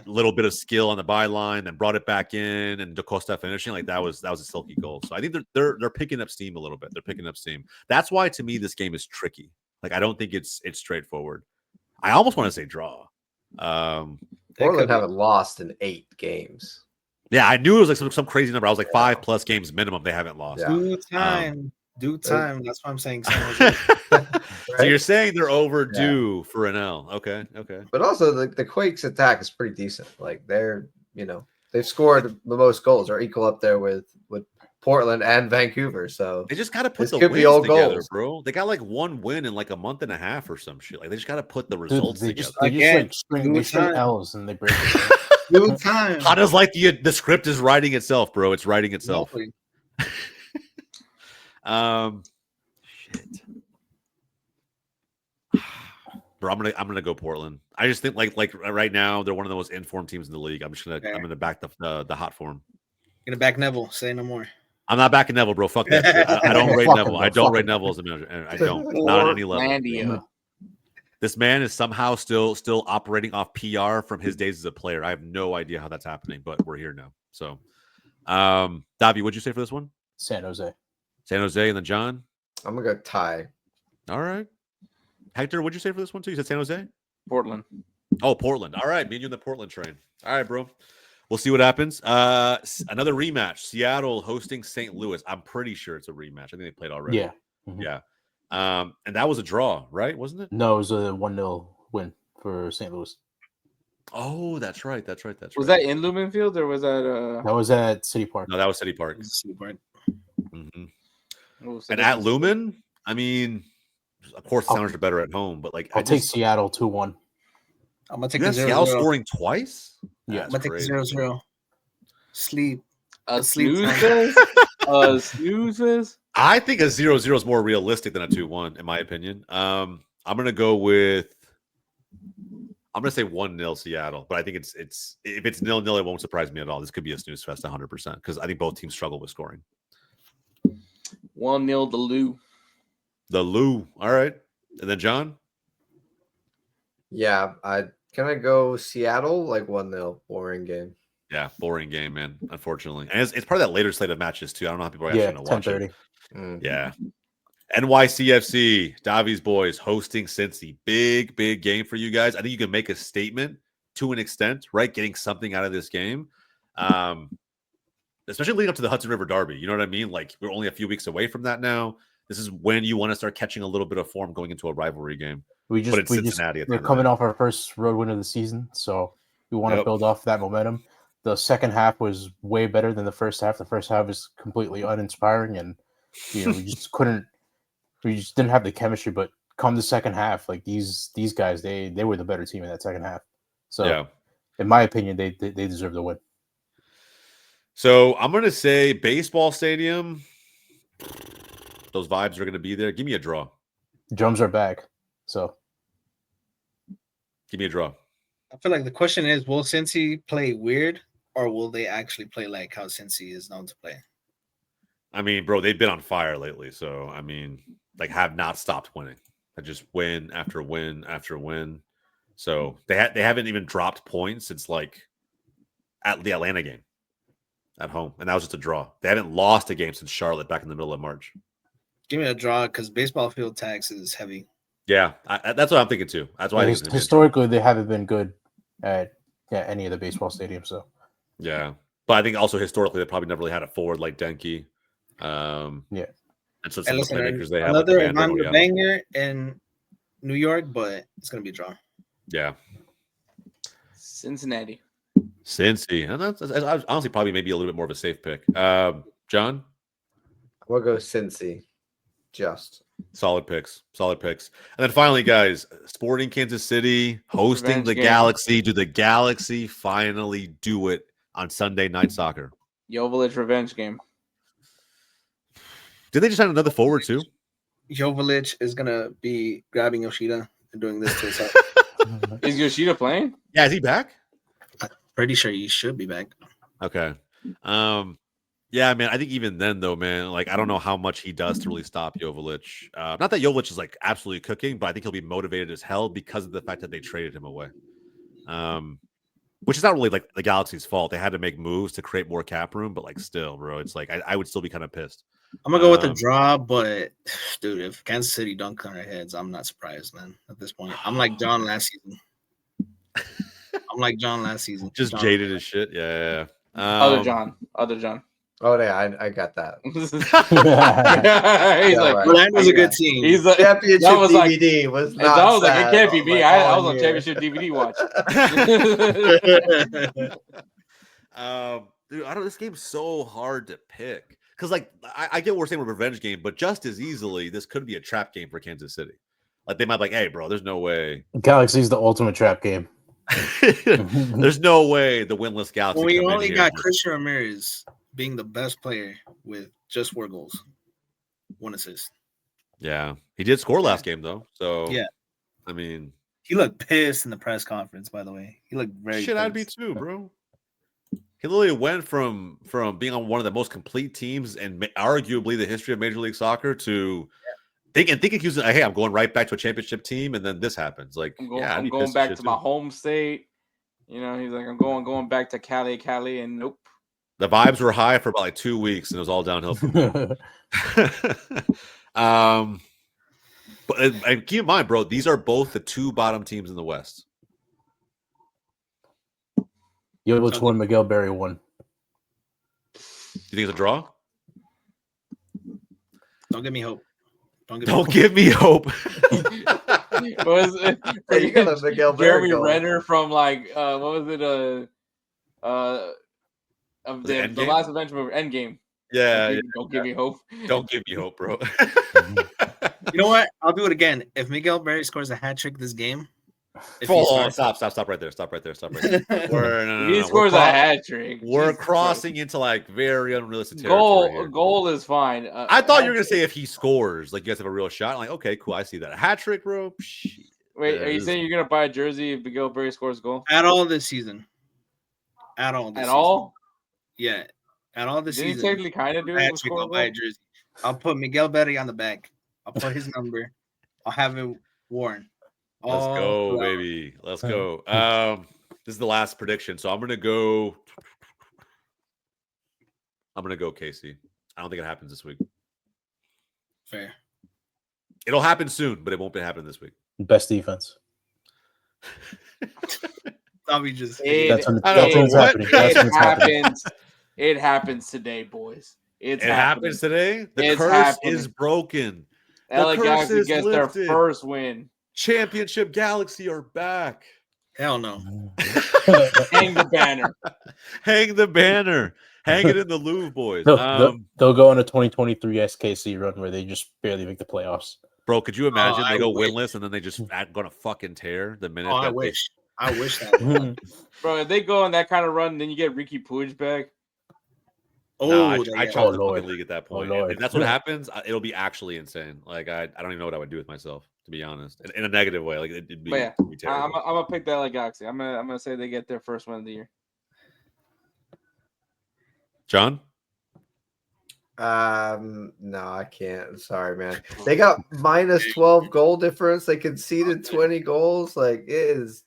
little bit of skill on the byline, then brought it back in, and Da Costa finishing, like that was a silky goal. So I think they're picking up steam a little bit. They're picking up steam. That's why to me this game is tricky. Like I don't think it's straightforward. I almost want to say draw. Portland haven't lost in 8 games. Yeah, I knew it was like some crazy number. I was like 5+ games minimum they haven't lost. Yeah. Due time. That's what I'm saying. So you're saying they're overdue for an L. Okay. But also the Quakes attack is pretty decent. Like they're, they've scored the most goals or equal up there with Portland and Vancouver. So they just got to put this the could be wins all together, goals. bro. They got like one win in like a month and a half or some shit. Like they just got to put the results together. They string L's and they break it. Due time. How does like the script is writing itself, bro? It's writing itself. Shit. Bro, I'm gonna go Portland. I just think like right now they're one of the most informed teams in the league. I'm gonna back the hot form. Gonna back Neville. Say no more. I'm not backing Neville, bro. Fuck that shit. I don't rate Neville. I don't rate Neville as a manager. I don't. Not at any level. This man is somehow still operating off PR from his days as a player. I have no idea how that's happening, but we're here now. So, Davi, what'd you say for this one? San Jose, and then John. I'm gonna go tie. All right, Hector, what'd you say for this one too? You said San Jose. Portland. Oh, Portland. All right, me and you in the Portland train. All right, bro. We'll see what happens. Another rematch. Seattle hosting St. Louis. I'm pretty sure it's a rematch. I think they played already. Yeah. Mm-hmm. Yeah. And that was a draw, right? Wasn't it? No, it was a 1-0 win for St. Louis. Oh, that's right. Was that in Lumen Field or was that? That was at City Park. No, that was City Park. Mm-hmm. And at Lumen, I mean, of course, the Sounders are better at home, but like I'll take Seattle 2-1. I'm gonna take Seattle scoring twice. Yeah, I'm gonna take 0-0. Sleep. Snooze. Snoozes. I think a 0-0 is more realistic than a 2-1, in my opinion. I'm gonna go with. I'm gonna say 1-0 Seattle, but I think it's if it's 0-0, it won't surprise me at all. This could be a snooze fest 100% because I think both teams struggle with scoring. 1-0 the Lou. The Lou. All right, and then John. Yeah, can I go Seattle like 1-0? Boring game. Yeah, boring game, man. Unfortunately, and it's part of that later slate of matches too. I don't know how people are actually going to watch 10:30. it. Yeah. NYCFC, Davi's boys hosting Cincy. Big game for you guys. I think you can make a statement to an extent, right? Getting something out of this game. Especially leading up to the Hudson River Derby. You know what I mean? Like we're only a few weeks away from that now. This is when you want to start catching a little bit of form going into a rivalry game. We're coming off our first road win of the season, so we want to build off that momentum. The second half was way better than the first half. The first half was completely uninspiring, and we just didn't have the chemistry. But come the second half, like these guys, they were the better team in that second half. So, in my opinion, they deserve the win. So I'm gonna say baseball stadium. Those vibes are gonna be there. Give me a draw. Drums are back, so give me a draw. I feel like the question is, will Cincy play weird or will they actually play like how Cincy is known to play? I mean, bro, they've been on fire lately. So, I mean, like have not stopped winning. They just win after win after win. So they haven't even dropped points since like at the Atlanta game at home. And that was just a draw. They haven't lost a game since Charlotte back in the middle of March. Give me a draw because baseball field tax is heavy. Yeah, that's what I'm thinking too. That's why historically they haven't been good at any of the baseball stadiums. So yeah, but I think also historically they probably never really had a forward like Denke. And so some of the playmakers they have. Another banger in New York, but it's gonna be a draw. Yeah, Cincinnati. Cincy, and that's honestly probably maybe a little bit more of a safe pick. John, We'll go Cincy. Just Solid picks. And then finally, guys, Sporting Kansas City hosting Revenge the game. Galaxy. Do the Galaxy finally do it on Sunday Night Soccer? Jovic revenge game. Did they just sign another forward too? Jovic is gonna be grabbing Yoshida and doing this to himself. Is Yoshida playing? Yeah, is he back? Pretty sure he should be back. Okay. Yeah, man. I think even then, though, man, like I don't know how much he does to really stop Jovic. Not that Jovic is like absolutely cooking, but I think he'll be motivated as hell because of the fact that they traded him away. Which is not really like the Galaxy's fault. They had to make moves to create more cap room, but like still, bro, it's like I would still be kind of pissed. I'm gonna go with the draw, but dude, if Kansas City dunk on our heads, I'm not surprised, man. At this point, I'm like John last season. Just John. jaded as shit. Yeah. Other John. Oh yeah, I got that. He's Yeah, like, right. Orlando's a good team. he's like, Championship that was like- DVD was that not. was like, it sad, can't be me. like, I all was on year. championship DVD watch. Dude, I don't. This game's so hard to pick because, like, I get what we're saying with revenge game, but just as easily, this could be a trap game for Kansas City. Like, they might be like, "Hey, bro, there's no way." Galaxy's the ultimate trap game. There's no way the winless Galaxy. Well, we come in only here got and- Christian Ramirez being the best player with just 4 goals, 1 assist. Yeah, he did score last game though. So Yeah. I mean, He looked pissed in the press conference. By the way, he looked very. shit, I'd be pissed. too, bro. He literally went from being on one of the most complete teams in arguably the history of Major League Soccer to thinking he was, hey, I'm going right back to a championship team, and then this happens. Like, I'm I'd be going pissed as back shit to too. my home state. You know, he's like, I'm going back to Cali, and nope. The vibes were high for about like 2 weeks, and it was all downhill from there. But and keep in mind, bro, these are both the 2 bottom teams in the West. Jovic won, Miguel Berry won. You think it's a draw? Don't give me hope. Don't give me hope. Was it? Hey, you got a Miguel Berry Jeremy goal. Renner from like what was it? Of Was it the Endgame? last adventure movie, Endgame. Yeah, Don't give me hope. don't give me hope, bro. You know what? I'll do it again. If Miguel Berry scores a hat trick this game, if Hold he on, starts- stop right there. Stop right there. No, He scores a hat trick. We're Jesus crossing into like very unrealistic Christ. territory here. Goal is fine. I thought you were hat gonna say if he scores, like you guys have a real shot. I'm like, okay, cool, I see that. A hat trick, bro. Shit. Wait, Yeah, are you this- saying you're gonna buy a jersey if Miguel Berry scores a goal? at all this season, at all this At season. all? Yeah, at all this Didn't he season. technically kind of do it? Hat with trick, score a I'll buy a goal? jersey. I'll put Miguel Berry on the back. I'll put his number. I'll have it worn. Let's all go, throughout. baby. Let's go. This is the last prediction, so I'm gonna go Casey. I don't think it happens this week. Fair. It'll happen soon, but it won't be happening this week. Best defense. Davi just That's when, I don't that's know when it's what- happening. That's when It it's happening. happens. It happens today, boys. It happens today. The It's curse happening. is broken. LA curse Galaxy is gets their lifted. first win. Championship Galaxy are back. hell no. Hang the banner. Hang the banner. Hang it in the Louvre, boys. They'll go on a 2023 SKC run where they just barely make the playoffs. Bro, could you imagine I they go wish. winless and then they just gonna fucking tear the minute Oh, I that they wish. I wish that. Bro, if they go on that kind of run, then you get Ricky Puig back. Oh, No, I yeah. chop the Lord. fucking league at that point. Lord. If that's what happens, it'll be actually insane. Like I don't even know what I would do with myself, to be honest, in a negative way. Like it'd be, But yeah, it'd be I'm terrible. gonna pick the LA Galaxy. I'm gonna say they get their first win of the year. John, No, I can't. Sorry, man. They got minus 12 goal difference. They conceded 20 goals. Like it's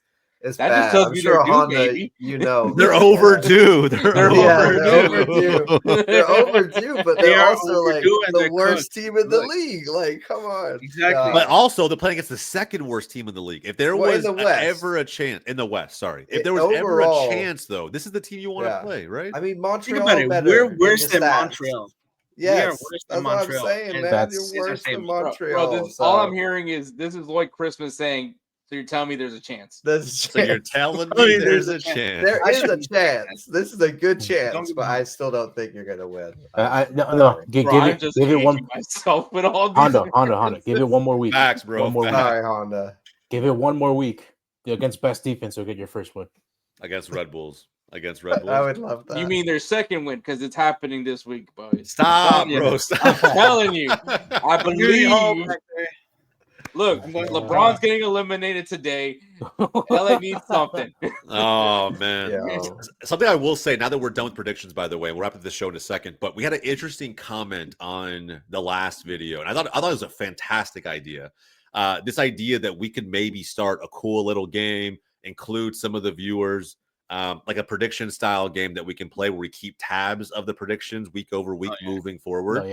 That bad. just tells I'm me sure they're due, Honda, baby. you know, they're overdue. They're Yeah, they're overdue. overdue. They're overdue, but They they're are also like overdue and the they're worst cooked. team in the Look. league. Like, come on. Exactly. But also, they're playing against the second worst team in the league. If there Well, in was the West. ever a chance in the West, sorry, if It- there was ever a overall- chance, though, this is the team you want to Yeah. play, right? I mean, Think Montreal about it. better We're in worse the than stats. Montreal. Yes, We are worse that's than what Montreal, I'm saying, and man. that's- You're it's our worse same. than Bro, Montreal. all I'm hearing is this is Lloyd Christmas saying So you're telling me there's a chance? So you're telling me there's a chance. There I is a shouldn't- chance. This is a good chance, Don't get but me I wrong. still don't think you're gonna win. No. Give Bro, I'm it. just Give it gauging one. myself with all these. Honda. Give it one more week. Facts, bro. One more week. Facts. Sorry, Honda. Give it one more week against best defense. You'll get your first win. Against Red Bulls. Against Red Bulls. I would love that. You mean their second win because it's happening this week, boys. Stop, I'm telling bro. you. Stop. I'm telling you. I believe. Look, I'm going to- LeBron's getting eliminated today. LA needs something. Oh man. Yeah. Something I will say now that we're done with predictions, by the way, we'll wrap up the show in a second. But we had an interesting comment on the last video, and I thought it was a fantastic idea. This idea that we could maybe start a cool little game, include some of the viewers, like a prediction style game that we can play where we keep tabs of the predictions week over week moving forward.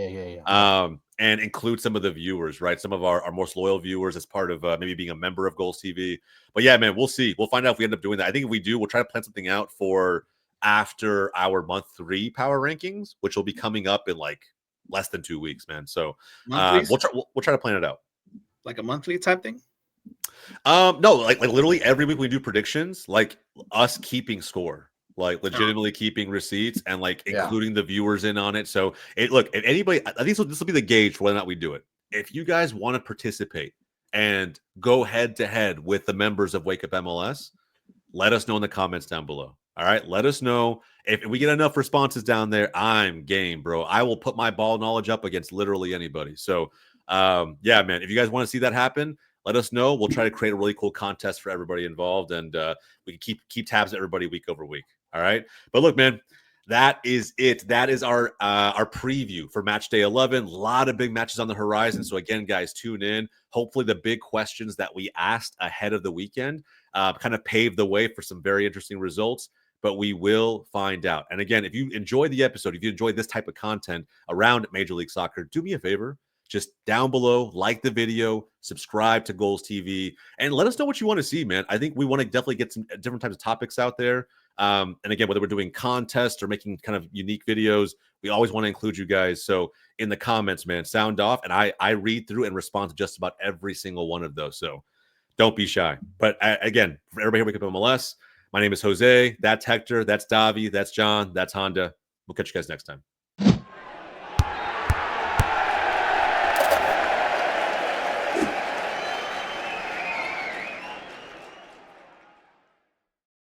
And include some of the viewers, right? Some of our most loyal viewers as part of maybe being a member of GOLZ TV. But yeah, man, we'll see. We'll find out if we end up doing that. I think if we do, we'll try to plan something out for after our month 3 power rankings, which will be coming up in like less than 2 weeks, man. So we'll try to plan it out. Like a monthly type thing? No, like literally every week we do predictions, like us keeping score, like legitimately keeping receipts and like including the viewers in on it. So look, if anybody, I think this will be the gauge for whether or not we do it. If you guys want to participate and go head to head with the members of Wake Up MLS, let us know in the comments down below. All right, let us know if we get enough responses down there. I'm game, bro. I will put my ball knowledge up against literally anybody. So yeah, man, if you guys want to see that happen, let us know. We'll try to create a really cool contest for everybody involved, and we can keep tabs of everybody week over week. All right, but look, man, that is it. That is our preview for match day 11. A lot of big matches on the horizon. So again, guys, tune in. Hopefully, the big questions that we asked ahead of the weekend kind of paved the way for some very interesting results. But we will find out. And again, if you enjoyed the episode, if you enjoyed this type of content around Major League Soccer, do me a favor. Just down below, like the video, subscribe to GOLZ TV, and let us know what you want to see, man. I think we want to definitely get some different types of topics out there. And again, whether we're doing contests or making kind of unique videos, we always want to include you guys. So in the comments, man, sound off. And I read through and respond to just about every single one of those. So don't be shy. But again, for everybody here, Wake Up MLS, my name is Jose. That's Hector. That's Davi. That's John. That's Honda. We'll catch you guys next time.